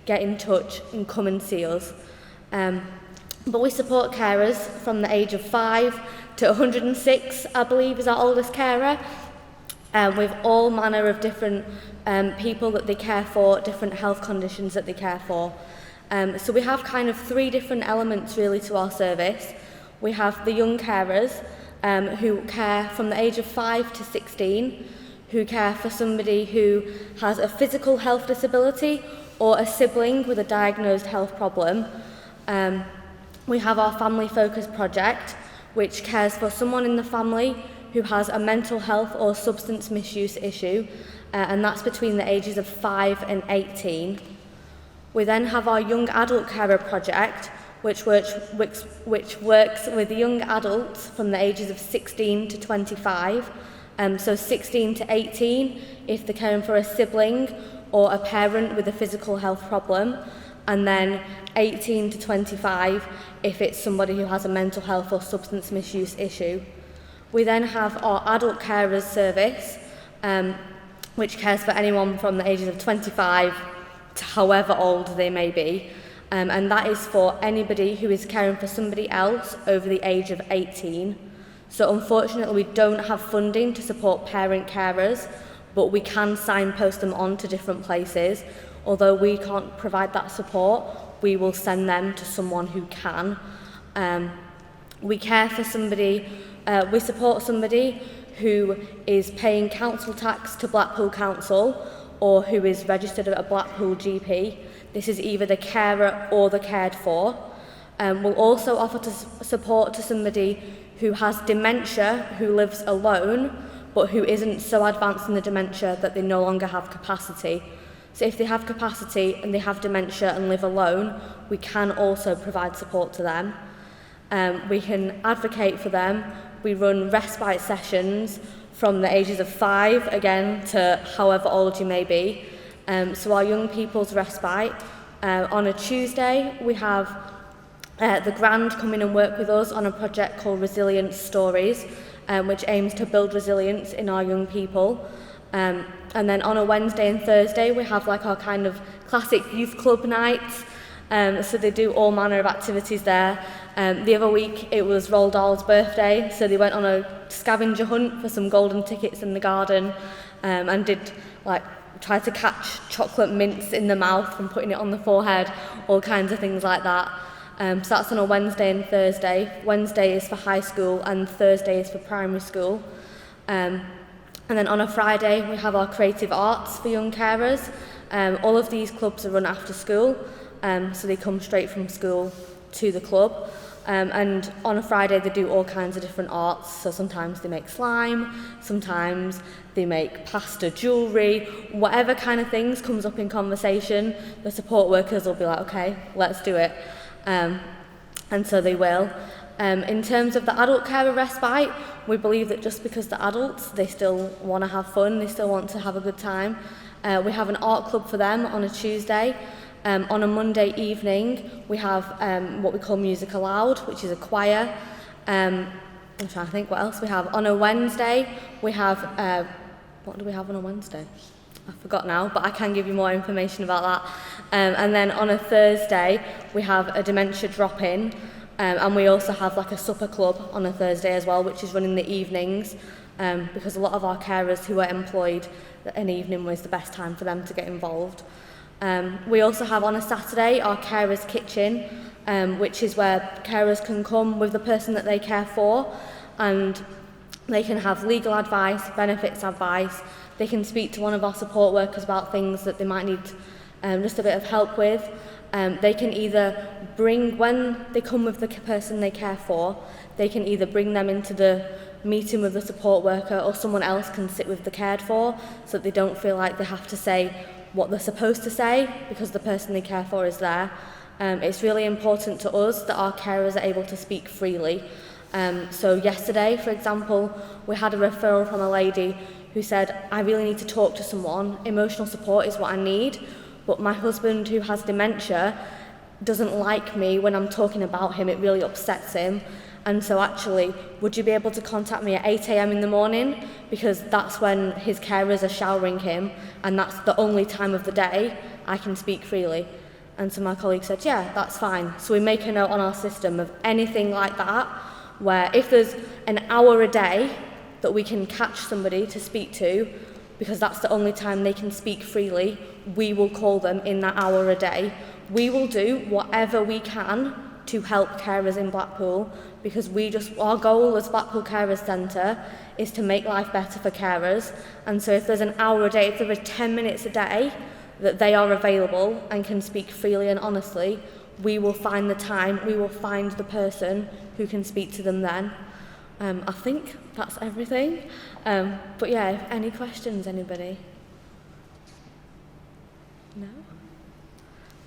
get in touch and come and see us. But we support carers from the age of 5 to 106, I believe, is our oldest carer. With all manner of different people that they care for, different health conditions that they care for. So we have kind of 3 different elements really to our service. We have the young carers who care from the age of 5 to 16, who care for somebody who has a physical health disability or a sibling with a diagnosed health problem. We have our family focus project, which cares for someone in the family who has a mental health or substance misuse issue, and that's between the ages of 5 and 18. We then have our young adult carer project, which works with young adults from the ages of 16 to 25, so 16 to 18 if they're caring for a sibling or a parent with a physical health problem, and then 18 to 25 if it's somebody who has a mental health or substance misuse issue. We then have our adult carers service, which cares for anyone from the ages of 25 to however old they may be, and that is for anybody who is caring for somebody else over the age of 18. So unfortunately we don't have funding to support parent carers, but we can signpost them on to different places. Although we can't provide that support, we will send them to someone who can. We care for somebody, we support somebody who is paying council tax to Blackpool Council or who is registered at a Blackpool GP. This is either the carer or the cared for. We'll also offer support to somebody who has dementia, who lives alone, but who isn't so advanced in the dementia that they no longer have capacity. So if they have capacity and they have dementia and live alone, we can also provide support to them. We can advocate for them. We run respite sessions from the ages of 5, again, to however old you may be. So our young people's respite. On a Tuesday, we have the Grand come in and work with us on a project called Resilience Stories, which aims to build resilience in our young people. And then on a Wednesday and Thursday, we have like our kind of classic youth club nights. So they do all manner of activities there. The other week, it was Roald Dahl's birthday, so they went on a scavenger hunt for some golden tickets in the garden, and tried to catch chocolate mints in the mouth and putting it on the forehead, all kinds of things like that. So that's on a Wednesday and Thursday. Wednesday is for high school and Thursday is for primary school. And then on a Friday, we have our creative arts for young carers. All of these clubs are run after school. so they come straight from school to the club. And on a Friday they do all kinds of different arts, so sometimes they make slime, sometimes they make pasta jewellery, whatever kind of things comes up in conversation, the support workers will be like, okay, let's do it, and so they will. In terms of the adult carer respite, we believe that just because they're adults, they still want to have fun, they still want to have a good time. We have an art club for them on a Tuesday. On a Monday evening, we have what we call Music Aloud, which is a choir. I'm trying to think what else we have. On a Wednesday, we have, what do we have on a Wednesday? I forgot now, but I can give you more information about that. And then on a Thursday, we have a dementia drop-in, and we also have like a supper club on a Thursday as well, which is run in the evenings, because a lot of our carers who are employed, an evening was the best time for them to get involved. We also have on a Saturday our carers kitchen, which is where carers can come with the person that they care for, and they can have legal advice, benefits advice, they can speak to one of our support workers about things that they might need just a bit of help with. They can either bring, when they come with the person they care for, they can either bring them into the meeting with the support worker, or someone else can sit with the cared for, so that they don't feel like they have to say what they're supposed to say because the person they care for is there. It's really important to us that our carers are able to speak freely. So yesterday, for example, we had a referral from a lady who said, I really need to talk to someone, emotional support is what I need, but my husband who has dementia doesn't like me when I'm talking about him, it really upsets him. And so actually, would you be able to contact me at 8 a.m. in the morning? Because that's when his carers are showering him, and that's the only time of the day I can speak freely. And so my colleague said, yeah, that's fine. So we make a note on our system of anything like that, where if there's an hour a day that we can catch somebody to speak to, because that's the only time they can speak freely, we will call them in that hour a day. We will do whatever we can to help carers in Blackpool, because our goal as Blackpool Carers Centre is to make life better for carers. And so if there's an hour a day, if there are 10 minutes a day that they are available and can speak freely and honestly, we will find the time, we will find the person who can speak to them then. I think that's everything. But yeah, any questions, anybody? No?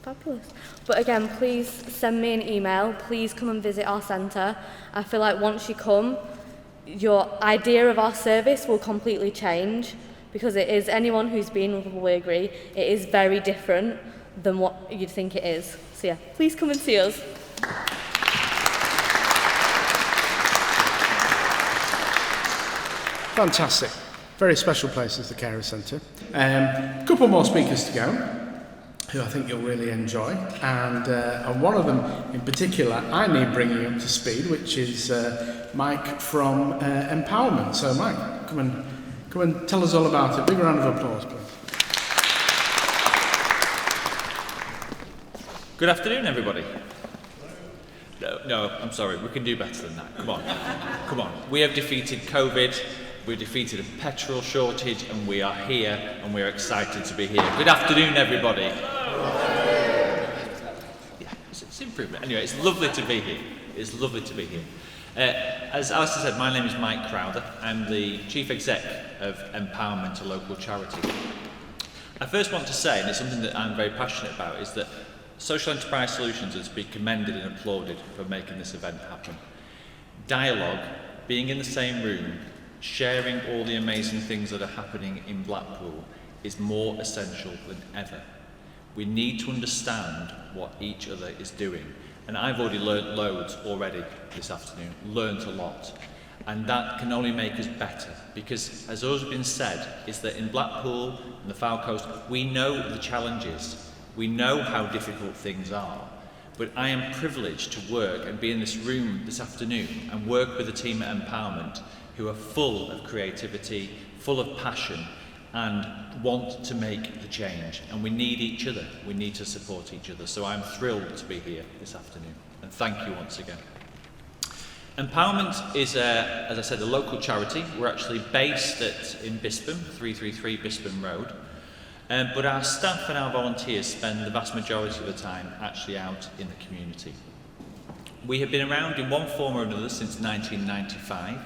Fabulous. But again, please send me an email. Please come and visit our centre. I feel like once you come, your idea of our service will completely change, because it is, anyone who's been will probably agree, it is very different than what you'd think it is. So yeah, please come and see us. Fantastic. Very special place is the Carers Centre. A couple more speakers to go, who I think you'll really enjoy, and one of them in particular I need bringing up to speed, which is Mike from Empowerment. So Mike, come and tell us all about it. Big round of applause, please. Good afternoon, everybody. No, I'm sorry, we can do better than that. Come on. We have defeated COVID, we've defeated a petrol shortage, and we are here, and we're excited to be here. Good afternoon, everybody. Yeah, it's improvement. Anyway, it's lovely to be here. It's lovely to be here. As Alistair said, my name is Mike Crowder. I'm the Chief Exec of Empowerment, a local charity. I first want to say, and it's something that I'm very passionate about, is that Social Enterprise Solutions is to be commended and applauded for making this event happen. Dialogue, being in the same room, sharing all the amazing things that are happening in Blackpool is more essential than ever. We need to understand what each other is doing. And I've already learnt loads already this afternoon, learnt a lot. And that can only make us better, because as always been said, is that in Blackpool and the Foul Coast, we know the challenges. We know how difficult things are. But I am privileged to work and be in this room this afternoon and work with a team at Empowerment who are full of creativity, full of passion, and want to make the change. And we need each other. We need to support each other. So I'm thrilled to be here this afternoon. And thank you once again. Empowerment is, as I said, a local charity. We're actually based in Bispam, 333 Bispam Road. But our staff and our volunteers spend the vast majority of the time actually out in the community. We have been around in one form or another since 1995,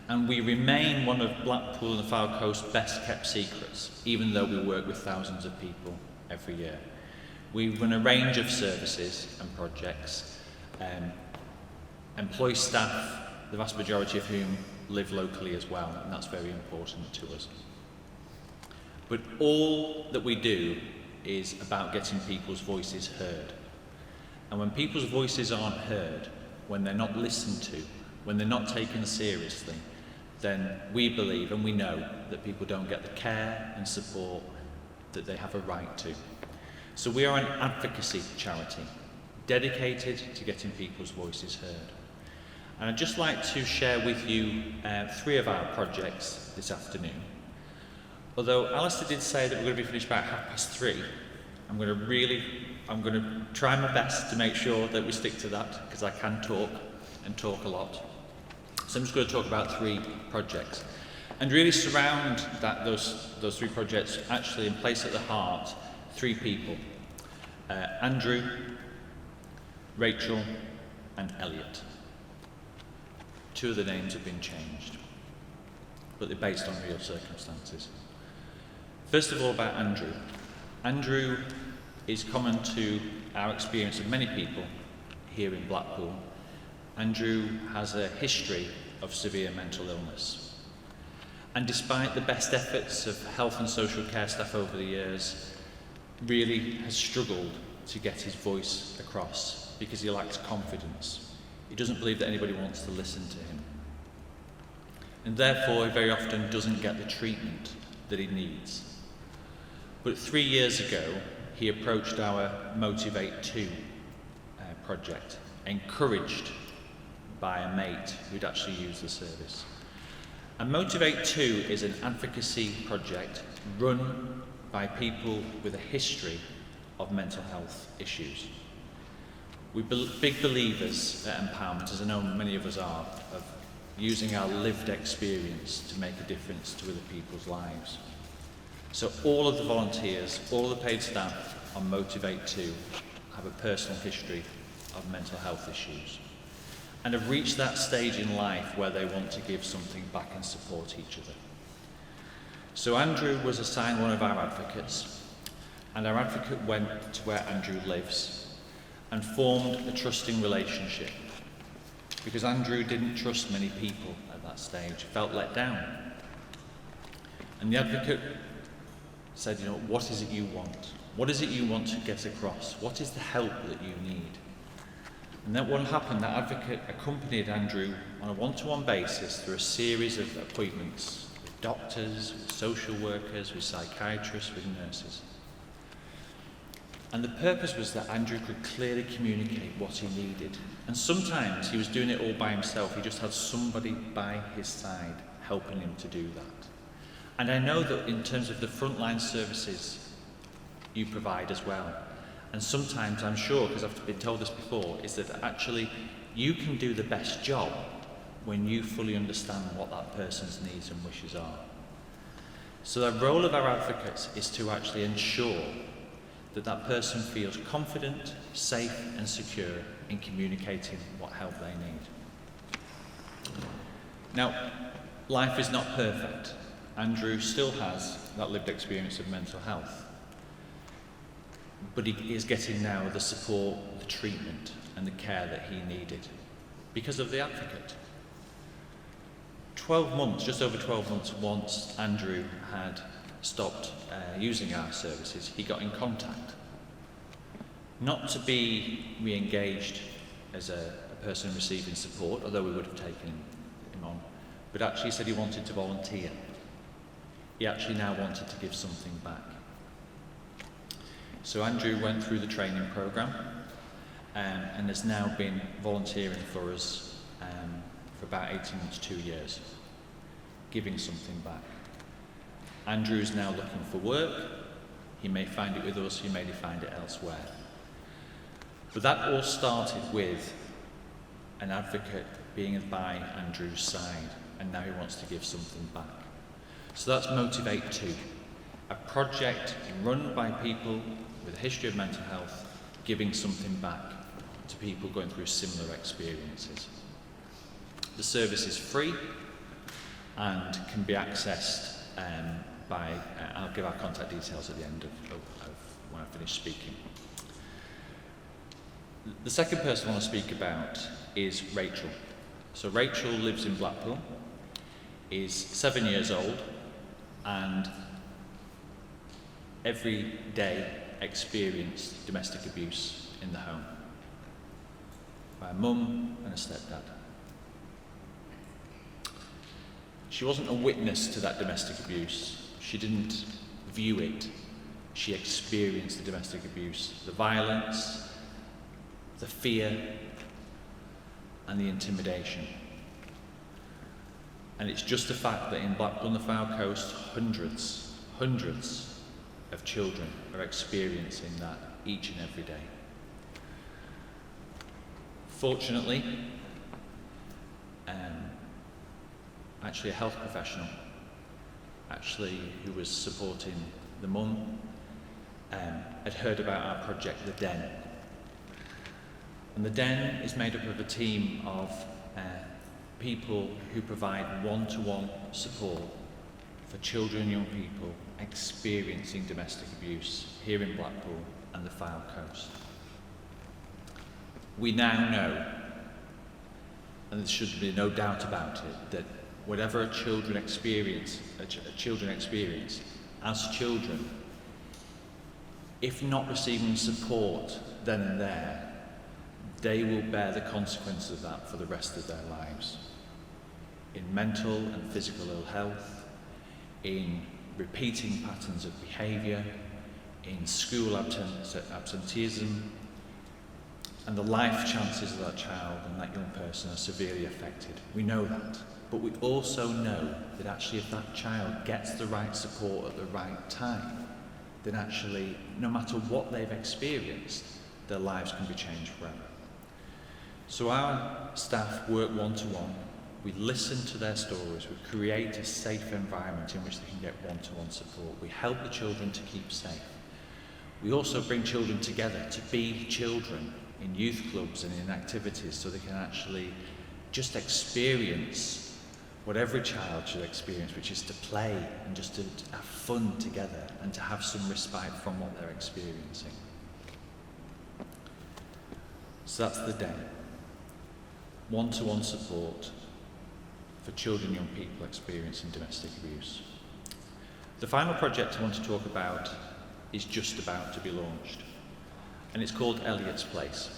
and we remain one of Blackpool and the Fylde Coast's best kept secrets, even though we work with thousands of people every year. We run a range of services and projects, employ staff, the vast majority of whom live locally as well, and that's very important to us. But all that we do is about getting people's voices heard. And when people's voices aren't heard, when they're not listened to, when they're not taken seriously, then we believe and we know that people don't get the care and support that they have a right to. So we are an advocacy charity, dedicated to getting people's voices heard. And I'd just like to share with you 3 of our projects this afternoon. Although Alistair did say that we're going to be finished about 3:30, I'm going to try my best to make sure that we stick to that, because I can talk and talk a lot. So I'm just going to talk about 3 projects and really surround those 3 projects, actually, and place at the heart 3 people, Andrew, Rachel and Elliot. 2 of the names have been changed, but they're based on real circumstances. First of all, about Andrew. Andrew is common to our experience of many people here in Blackpool. Andrew has a history of severe mental illness. And despite the best efforts of health and social care staff over the years, really has struggled to get his voice across because he lacks confidence. He doesn't believe that anybody wants to listen to him. And therefore, he very often doesn't get the treatment that he needs. But 3 years ago, he approached our Motivate 2 project, encouraged by a mate who'd actually used the service. And Motivate 2 is an advocacy project run by people with a history of mental health issues. We're big believers at empowerment, as I know many of us are, of using our lived experience to make a difference to other people's lives. So all of the volunteers, all the paid staff on Motivate 2 have a personal history of mental health issues and have reached that stage in life where they want to give something back and support each other. So Andrew was assigned one of our advocates, and our advocate went to where Andrew lives and formed a trusting relationship, because Andrew didn't trust many people at that stage, felt let down. And the advocate said, what is it you want? What is it you want to get across? What is the help that you need? And then what happened, that advocate accompanied Andrew on a one-to-one basis through a series of appointments with doctors, with social workers, with psychiatrists, with nurses. And the purpose was that Andrew could clearly communicate what he needed. And sometimes he was doing it all by himself. He just had somebody by his side helping him to do that. And I know that in terms of the frontline services you provide as well, and sometimes I'm sure, because I've been told this before, is that actually you can do the best job when you fully understand what that person's needs and wishes are. So the role of our advocates is to actually ensure that that person feels confident, safe and secure in communicating what help they need. Now, life is not perfect. Andrew still has that lived experience of mental health, but he is getting now the support, the treatment and the care that he needed because of the advocate. 12 months, just over 12 months, once Andrew had stopped using our services, he got in contact. Not to be re-engaged as a person receiving support, although we would have taken him on, but actually said he wanted to volunteer. He actually now wanted to give something back. So Andrew went through the training programme and has now been volunteering for us for about 18 months, 2 years, giving something back. Andrew is now looking for work. He may find it with us, he may find it elsewhere. But that all started with an advocate being by Andrew's side, and now he wants to give something back. So that's Motivate 2. A project run by people with a history of mental health, giving something back to people going through similar experiences. The service is free and can be accessed by, I'll give our contact details at the end of when I finish speaking. The second person I want to speak about is Rachel. So Rachel lives in Blackpool, is 7 years old, and every day experienced domestic abuse in the home by a mum and a stepdad. She wasn't a witness to that domestic abuse. She didn't view it. She experienced the domestic abuse, the violence, the fear, and the intimidation. And it's just a fact that in Blackpool and the Fylde Coast, hundreds of children are experiencing that each and every day. Fortunately, actually a health professional, who was supporting the mum, had heard about our project, The Den. And The Den is made up of a team of people who provide one-to-one support for children and young people experiencing domestic abuse here in Blackpool and the Fylde Coast. We now know, and there should be no doubt about it, that whatever children experience as children, if not receiving support then and there, they will bear the consequences of that for the rest of their lives. In mental and physical ill health, in repeating patterns of behaviour, in school absenteeism, and the life chances of that child and that young person are severely affected. We know that. But we also know that actually if that child gets the right support at the right time, then actually, no matter what they've experienced, their lives can be changed forever. So our staff work one-to-one. We listen to their stories. We create a safe environment in which they can get one-to-one support. We help the children to keep safe. We also bring children together to be children in youth clubs and in activities so they can actually just experience what every child should experience, which is to play and just to have fun together and to have some respite from what they're experiencing. So that's The Den. One-to-one support for children and young people experiencing domestic abuse. The final project I want to talk about is just about to be launched, and it's called Elliot's Place.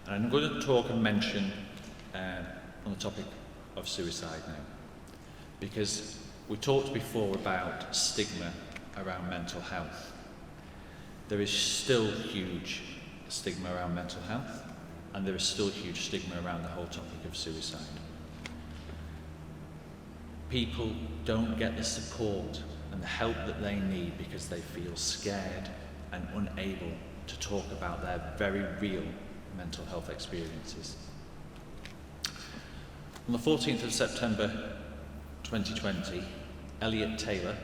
And I'm going to talk and mention on the topic of suicide now, because we talked before about stigma around mental health. There is still huge stigma around mental health, and there is still huge stigma around the whole topic of suicide. People don't get the support and the help that they need because they feel scared and unable to talk about their very real mental health experiences. On the 14th of September 2020, Elliot Taylor,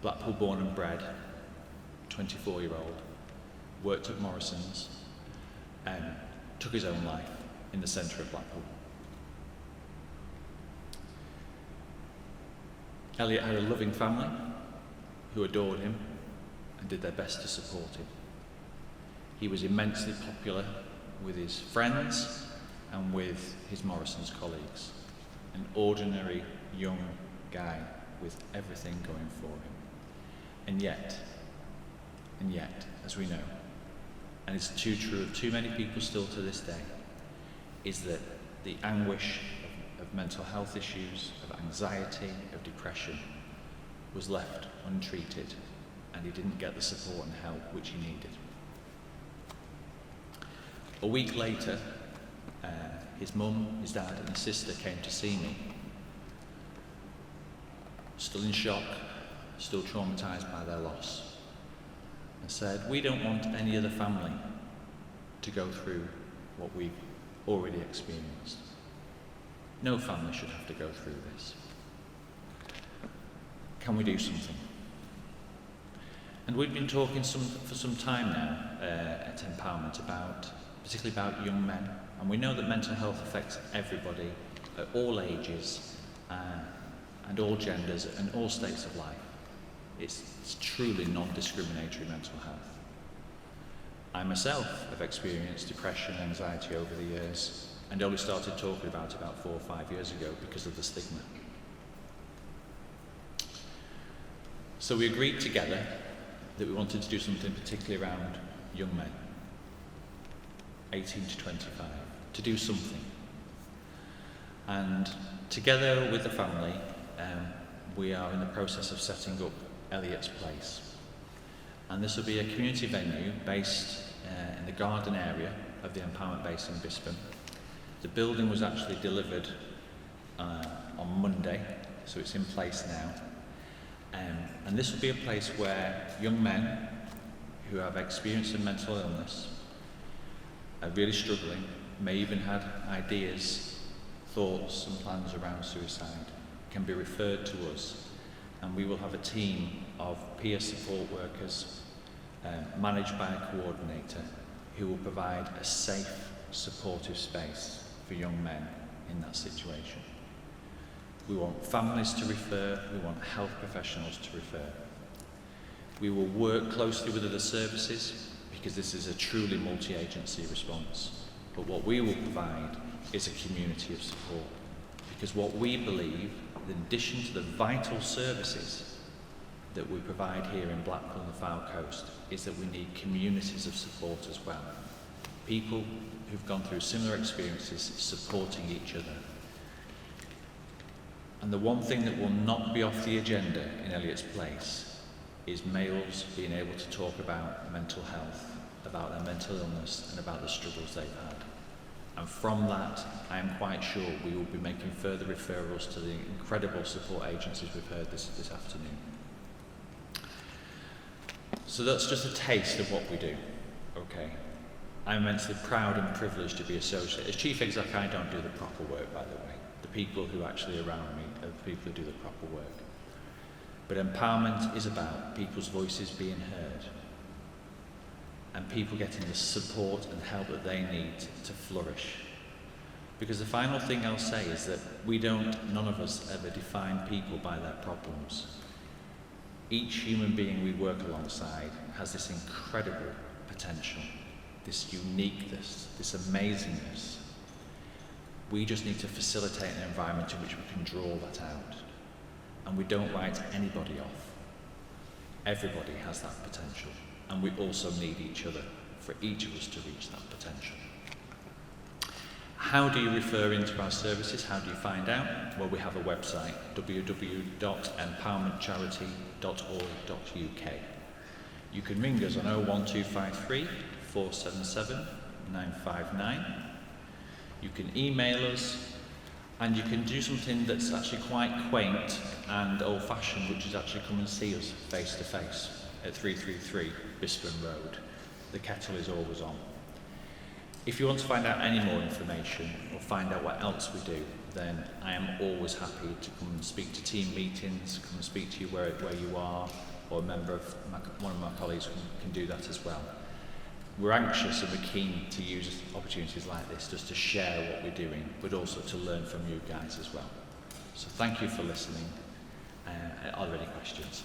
Blackpool born and bred, 24-year-old, worked at Morrison's and took his own life in the centre of Blackpool. Elliot had a loving family who adored him and did their best to support him. He was immensely popular with his friends and with his Morrison's colleagues. An ordinary young guy with everything going for him. And yet, as we know, and it's too true of too many people still to this day, is that the anguish of mental health issues, of anxiety, of depression, was left untreated, and he didn't get the support and help which he needed. A week later, his mum, his dad and his sister came to see me, still in shock, still traumatised by their loss, and said, "We don't want any other family to go through what we've already experienced. No family should have to go through this. Can we do something?" And we've been talking for some time now at Empowerment particularly about young men. And we know that mental health affects everybody at all ages and all genders and all states of life. It's truly non-discriminatory mental health. I myself have experienced depression and anxiety over the years and only started talking about it about 4 or 5 years ago because of the stigma. So we agreed together that we wanted to do something particularly around young men, 18 to 25, to do something. And together with the family, we are in the process of setting up Elliott's Place. And this will be a community venue based in the garden area of the Empowerment Base in Bispham. The building was actually delivered on Monday, so it's in place now. And this will be a place where young men who have experienced a mental illness, are really struggling, may even have ideas, thoughts and plans around suicide, can be referred to us, and we will have a team of peer support workers managed by a coordinator who will provide a safe, supportive space for young men in that situation. We want families to refer, we want health professionals to refer. We will work closely with other services because this is a truly multi-agency response. But what we will provide is a community of support, because what we believe, in addition to the vital services that we provide here in Blackpool and the Fylde Coast, is that we need communities of support as well. People who've gone through similar experiences supporting each other. And the one thing that will not be off the agenda in Elliott's Place is males being able to talk about mental health, about their mental illness and about the struggles they've had. And from that, I am quite sure we will be making further referrals to the incredible support agencies we've heard this afternoon. So that's just a taste of what we do, okay? I'm immensely proud and privileged to be associated. As Chief Exec, I don't do the proper work, by the way. The people who actually are around me are the people who do the proper work. But empowerment is about people's voices being heard and people getting the support and help that they need to flourish. Because the final thing I'll say is that none of us ever define people by their problems. Each human being we work alongside has this incredible potential, this uniqueness, this amazingness. We just need to facilitate an environment in which we can draw that out. And we don't write anybody off. Everybody has that potential. And we also need each other for each of us to reach that potential. How do you refer into our services? How do you find out? Well, we have a website, www.empowermentcharity.org.uk. You can ring us on 01253 477 959. You can email us, and you can do something that's actually quite quaint and old-fashioned, which is actually come and see us face to face at 333 Bispham Road. The kettle is always on. If you want to find out any more information or find out what else we do, then I am always happy to come and speak to team meetings, come and speak to you where you are, or a member of one of my colleagues can do that as well. We're anxious and we're keen to use opportunities like this just to share what we're doing, but also to learn from you guys as well. So thank you for listening. Are there any questions?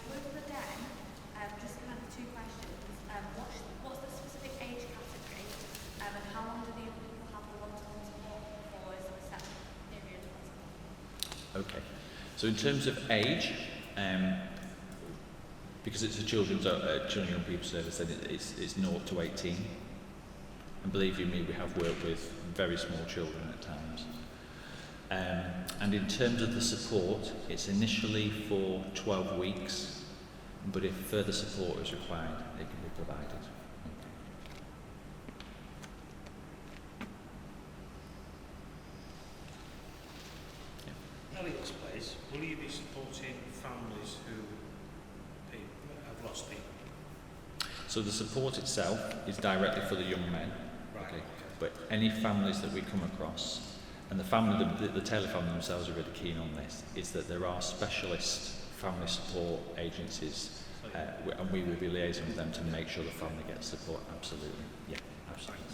With the den, just kind of two questions. What's the specific age category, and how long do the young people have the one-to-one support for? Is there a set period? Okay. So in terms of age, because it's a children and young people service, then it's 0 to 18. And believe you me, we have worked with very small children at times. And in terms of the support, it's initially for 12 weeks, but if further support is required, it can be provided. Elliott's Place, will you be supporting families who have lost people? So the support itself is directly for the young men, Right. okay? But any families that we come across, and the family, the Taylor family themselves are really keen on this, is that there are specialist family support agencies, and we will be liaising with them to make sure the family gets support. Absolutely, yeah, absolutely.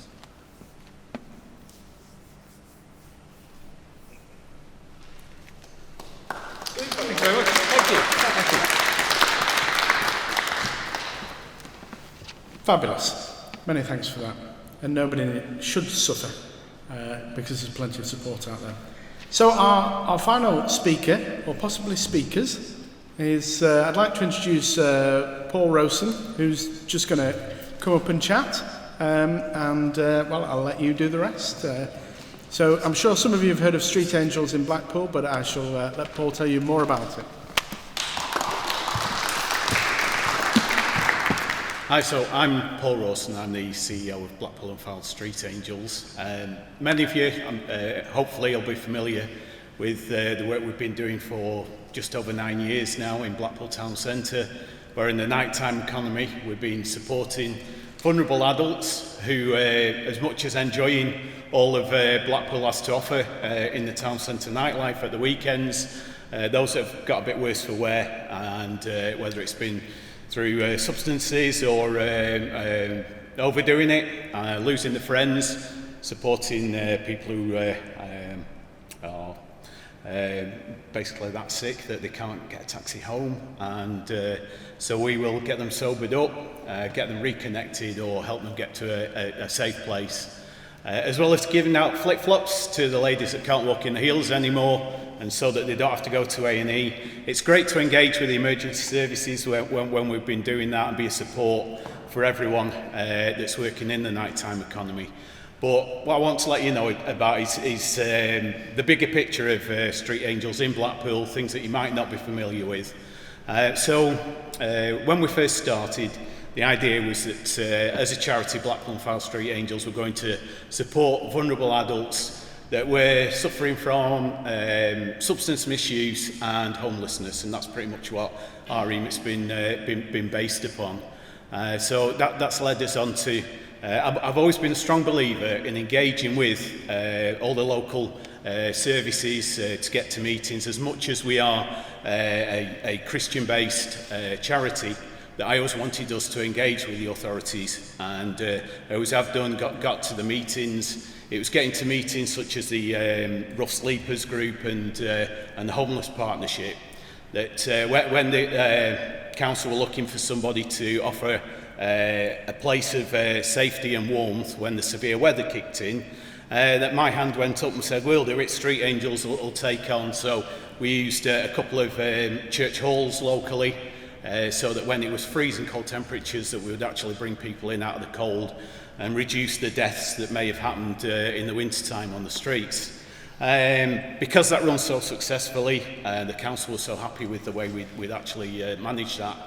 Thank you very much. Thank you. Fabulous. Many thanks for that. And nobody should suffer because there's plenty of support out there. So our final speaker, or possibly speakers, is I'd like to introduce Paul Rosen, who's just going to come up and chat, well, I'll let you do the rest. So I'm sure some of you have heard of Street Angels in Blackpool, but I shall let Paul tell you more about it. Hi, so I'm Paul Rosen. I'm the CEO of Blackpool and Fylde Street Angels. Many of you, hopefully, will be familiar with the work we've been doing for just over 9 years now in Blackpool Town Centre, where in the nighttime economy we've been supporting vulnerable adults who, as much as enjoying all of Blackpool has to offer in the town centre nightlife at the weekends, those that have got a bit worse for wear, and whether it's been through substances or overdoing it, losing their friends, supporting people who are basically that sick that they can't get a taxi home, and so we will get them sobered up, get them reconnected, or help them get to a safe place, as well as giving out flip-flops to the ladies that can't walk in heels anymore, and so that they don't have to go to A&E. It's great to engage with the emergency services when we've been doing that and be a support for everyone that's working in the nighttime economy. But what I want to let you know about is the bigger picture of Street Angels in Blackpool, things that you might not be familiar with. So when we first started, the idea was that as a charity, Blackpool and Fylde Street Angels were going to support vulnerable adults that were suffering from substance misuse and homelessness, and that's pretty much what our remit's been based upon. So that's led us on to, I've always been a strong believer in engaging with all the local services to get to meetings. As much as we are a Christian-based charity, that I always wanted us to engage with the authorities, and I always have done, got to the meetings. It was getting to meetings such as the Rough Sleepers group and the Homeless Partnership, that when the council were looking for somebody to offer a place of safety and warmth when the severe weather kicked in, that my hand went up and said, we'll do it, Street Angels will take on. So we used a couple of church halls locally, so that when it was freezing cold temperatures, that we would actually bring people in out of the cold and reduce the deaths that may have happened in the winter time on the streets. Because that runs so successfully, the council was so happy with the way we'd actually managed that,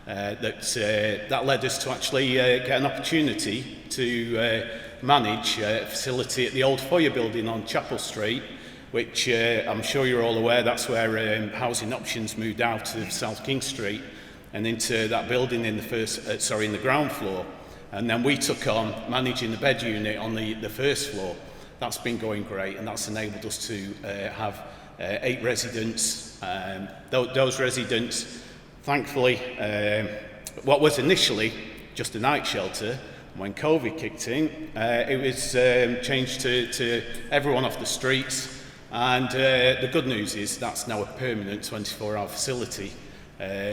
that led us to actually get an opportunity to manage a facility at the old foyer building on Chapel Street, which I'm sure you're all aware, that's where Housing Options moved out of South King Street and into that building in the ground floor. And then we took on managing the bed unit on the first floor. That's been going great, and that's enabled us to have 8 residents. Those residents, thankfully, what was initially just a night shelter, when COVID kicked in, it was changed to everyone off the streets. And the good news is that's now a permanent 24-hour facility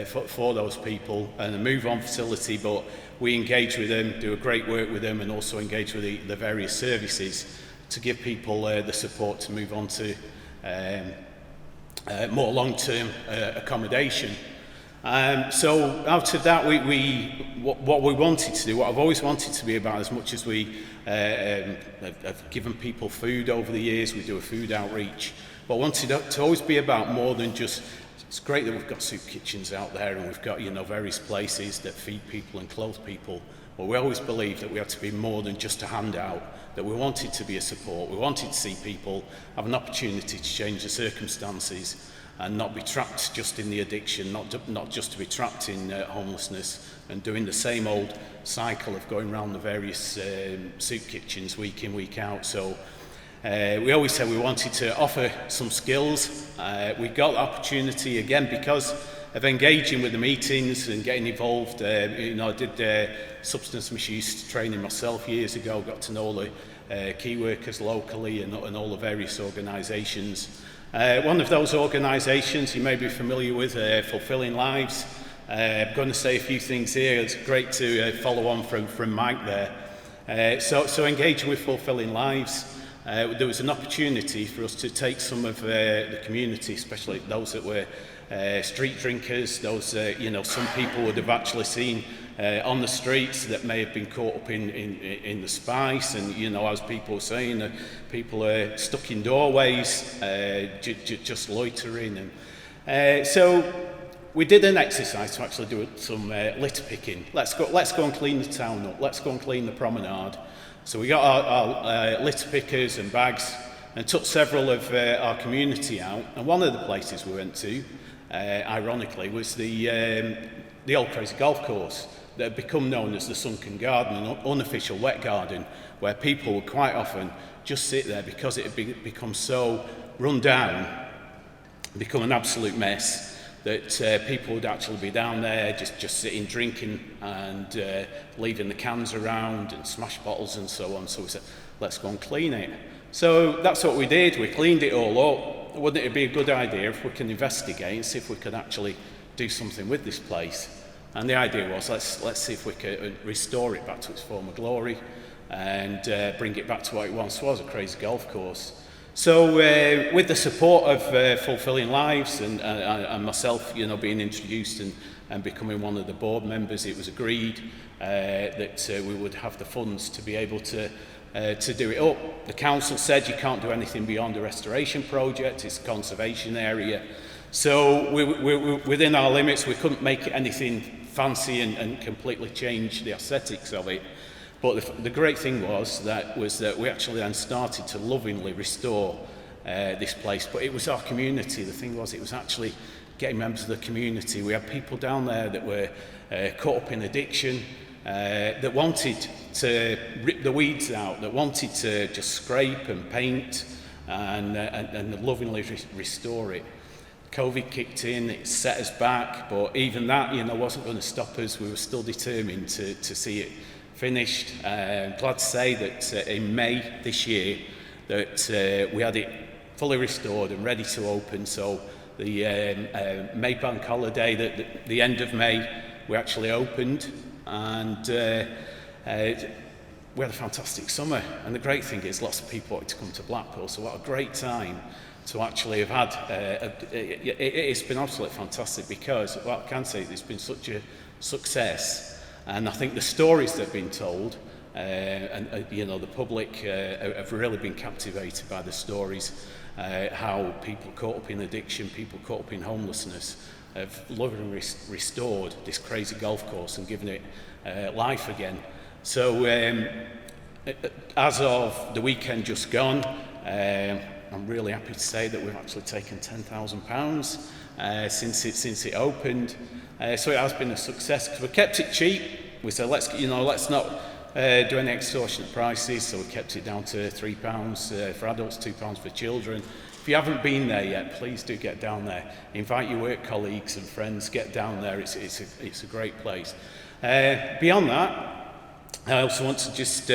for those people, and a move-on facility, but we engage with them, do a great work with them, and also engage with the various services to give people the support to move on to more long-term accommodation. So out of that, what we wanted to do, what I've always wanted to be about, as much as we have given people food over the years, we do a food outreach, but I wanted to always be about more than just. It's great that we've got soup kitchens out there, and we've got, various places that feed people and clothe people, but we always believed that we had to be more than just a handout, that we wanted to be a support. We wanted to see people have an opportunity to change their circumstances and not be trapped just in the addiction, not just to be trapped in homelessness and doing the same old cycle of going around the various soup kitchens week in, week out. So We always said we wanted to offer some skills. We got the opportunity again because of engaging with the meetings and getting involved. You know, I did substance misuse training myself years ago, got to know all the key workers locally and all the various organisations. One of those organisations you may be familiar with, Fulfilling Lives. I'm going to say a few things here. It's great to follow on from Mike there. So engaging with Fulfilling Lives, there was an opportunity for us to take some of the community, especially those that were street drinkers, those, you know, some people would have actually seen on the streets that may have been caught up in the spice, and, you know, as people were saying, people are stuck in doorways, just loitering. And so we did an exercise to actually do some litter picking. Let's go and clean the town up. Let's go and clean the promenade. So we got our litter pickers and bags and took several of our community out. And one of the places we went to, ironically, was the old crazy golf course that had become known as the Sunken Garden, an unofficial wet garden, where people would quite often just sit there because it had become so run down, become an absolute mess, that people would actually be down there just sitting, drinking and leaving the cans around and smash bottles and so on. So we said, let's go and clean it. So that's what we did. We cleaned it all up. Wouldn't it be a good idea if we can investigate and see if we could actually do something with this place? And the idea was, let's see if we could restore it back to its former glory and bring it back to what it once was, a crazy golf course. So with the support of Fulfilling Lives and myself, you know, being introduced and becoming one of the board members, it was agreed that we would have the funds to be able to do it up. The council said you can't do anything beyond a restoration project, it's a conservation area. So we within our limits, we couldn't make it anything fancy and completely change the aesthetics of it. But the great thing was that we actually then started to lovingly restore this place. But it was our community. The thing was, it was actually getting members of the community. We had people down there that were caught up in addiction, that wanted to rip the weeds out, that wanted to just scrape and paint and lovingly restore it. COVID kicked in, it set us back, but even that, you know, wasn't going to stop us. We were still determined to see it finished. Glad to say that in May this year that we had it fully restored and ready to open. So the May bank holiday, the end of May, we actually opened, and we had a fantastic summer. And the great thing is lots of people wanted to come to Blackpool, so what a great time to actually have had. It's been absolutely fantastic because, well, I can say it's been such a success, and I think the stories that have been told, and you know, the public have really been captivated by the stories, how people caught up in addiction, people caught up in homelessness, have lovingly restored this crazy golf course and given it life again. So as of the weekend just gone, I'm really happy to say that we've actually taken £10,000 since it opened. So it has been a success because we kept it cheap. We said let's not do any extortionate prices, so we kept it down to £3 for adults, £2 for children. If you haven't been there yet, please do get down there. Invite your work colleagues and friends, get down there. It's a great place. Beyond that, I also want to just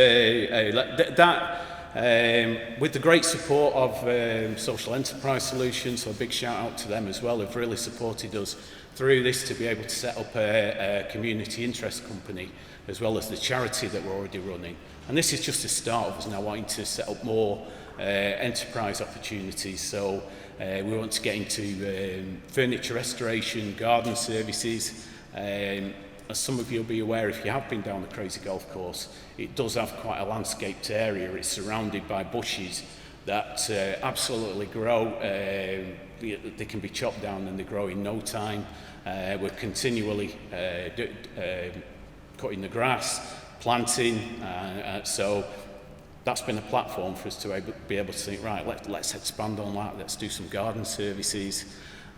with the great support of Social Enterprise Solutions, so a big shout out to them as well, who've really supported us through this to be able to set up a community interest company, as well as the charity that we're already running. And this is just the start of us now wanting to set up more enterprise opportunities. So we want to get into furniture restoration, garden services. As some of you will be aware, if you have been down the crazy golf course, it does have quite a landscaped area. It's surrounded by bushes that absolutely grow. They can be chopped down and they grow in no time. We're continually cutting the grass, planting, so that's been a platform for us to be able to think, right, let's expand on that, let's do some garden services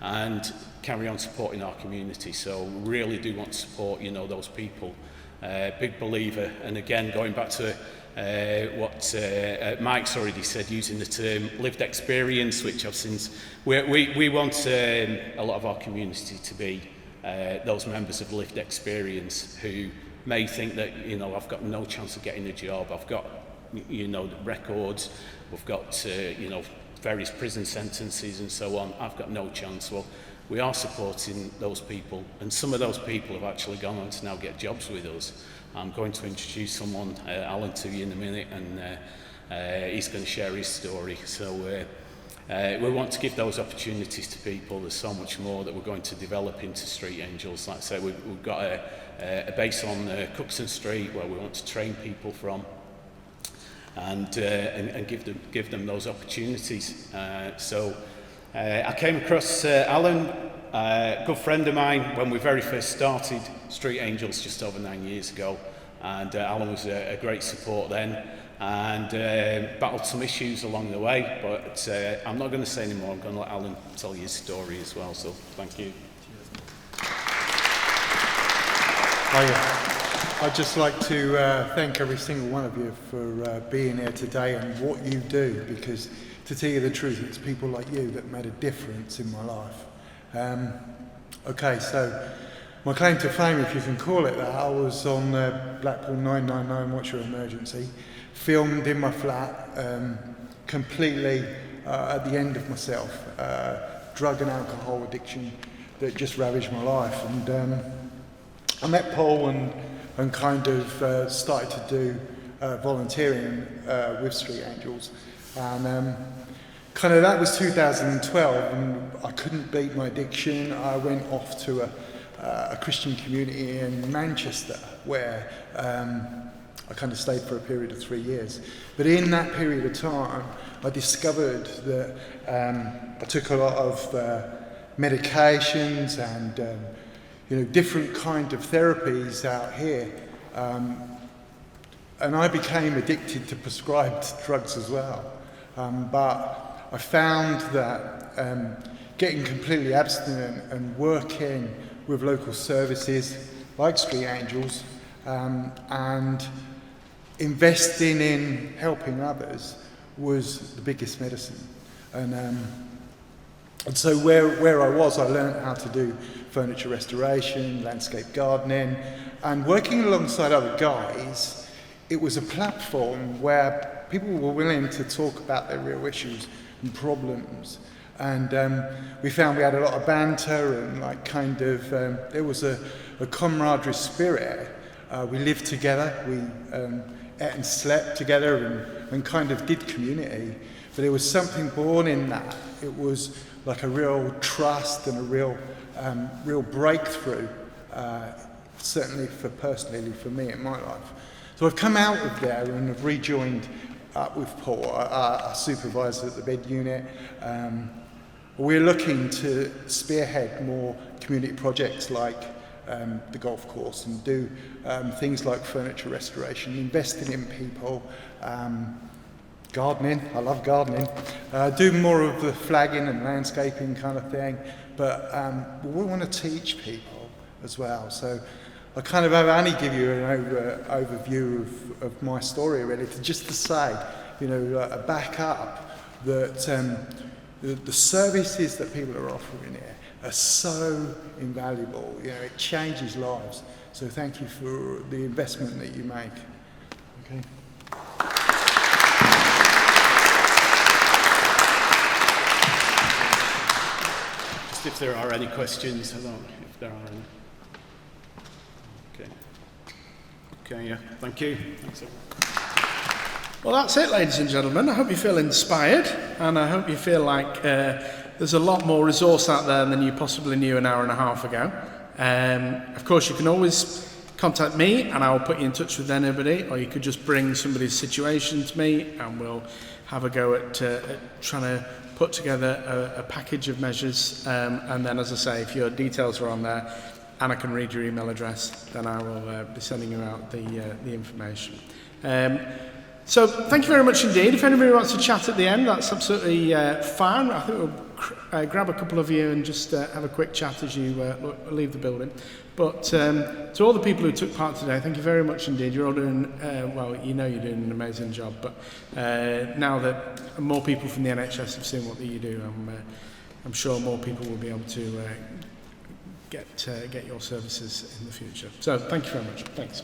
and carry on supporting our community. So really do want to support, you know, those people. Big believer, and again, going back to what Mike's already said, using the term lived experience, which I've since... We want a lot of our community to be those members of lived experience who may think that, you know, I've got no chance of getting a job, I've got, you know, the records, we've got, you know, various prison sentences and so on, I've got no chance. Well, we are supporting those people, and some of those people have actually gone on to now get jobs with us. I'm going to introduce someone, Alan, to you in a minute, and he's going to share his story. So we want to give those opportunities to people. There's so much more that we're going to develop into Street Angels. Like I say, we've got a base on Cookson Street where we want to train people from, and give them those opportunities. So I came across Alan, a good friend of mine, when we very first started Street Angels just over 9 years ago, and Alan was a great support then, and battled some issues along the way, but I'm not going to say any more. I'm going to let Alan tell you his story as well, so thank you. I'd just like to thank every single one of you for being here today and what you do, because to tell you the truth, it's people like you that made a difference in my life. Okay, so my claim to fame, if you can call it that, I was on Blackpool 999 What's Your Emergency, filmed in my flat, completely at the end of myself, drug and alcohol addiction that just ravaged my life. And I met Paul and kind of started to do volunteering with Street Angels, and kind of that was 2012, and I couldn't beat my addiction. I went off to a Christian community in Manchester where I kind of stayed for a period of 3 years. But in that period of time, I discovered that I took a lot of medications and you know, different kind of therapies out here, and I became addicted to prescribed drugs as well. But I found that getting completely abstinent and working with local services like Street Angels and investing in helping others was the biggest medicine. And so where I was, I learned how to do furniture restoration, landscape gardening, and working alongside other guys, it was a platform where people were willing to talk about their real issues and problems. And we found we had a lot of banter and like kind of, there was a camaraderie spirit. We lived together, we ate and slept together and kind of did community. But there was something born in that. It was like a real trust and a real breakthrough, certainly personally for me in my life. So I've come out of there and have rejoined up with Paul, our supervisor at the bed unit. We're looking to spearhead more community projects like the golf course and do things like furniture restoration, investing in people, gardening, I love gardening, do more of the flagging and landscaping kind of thing, but we want to teach people as well. So I kind of only give you an overview of my story really, just to say, you know, back up that the services that people are offering here are so invaluable. You know, it changes lives. So thank you for the investment that you make. Okay. Just if there are any questions, I don't know if there are any. Okay. Okay, yeah, thank you. Thanks. Well, that's it, ladies and gentlemen. I hope you feel inspired, and I hope you feel like there's a lot more resource out there than you possibly knew an hour and a half ago. Of course, you can always contact me, and I will put you in touch with anybody, or you could just bring somebody's situation to me, and we'll have a go at trying to put together a package of measures. And then, as I say, if your details are on there, and I can read your email address, then I will be sending you out the information. So thank you very much indeed. If anybody wants to chat at the end, that's absolutely fine. I think we'll grab a couple of you and just have a quick chat as you leave the building. But to all the people who took part today, thank you very much indeed. You're all doing, well, you know you're doing an amazing job, but now that more people from the NHS have seen what you do, I'm sure more people will be able to get your services in the future. So thank you very much. Thanks.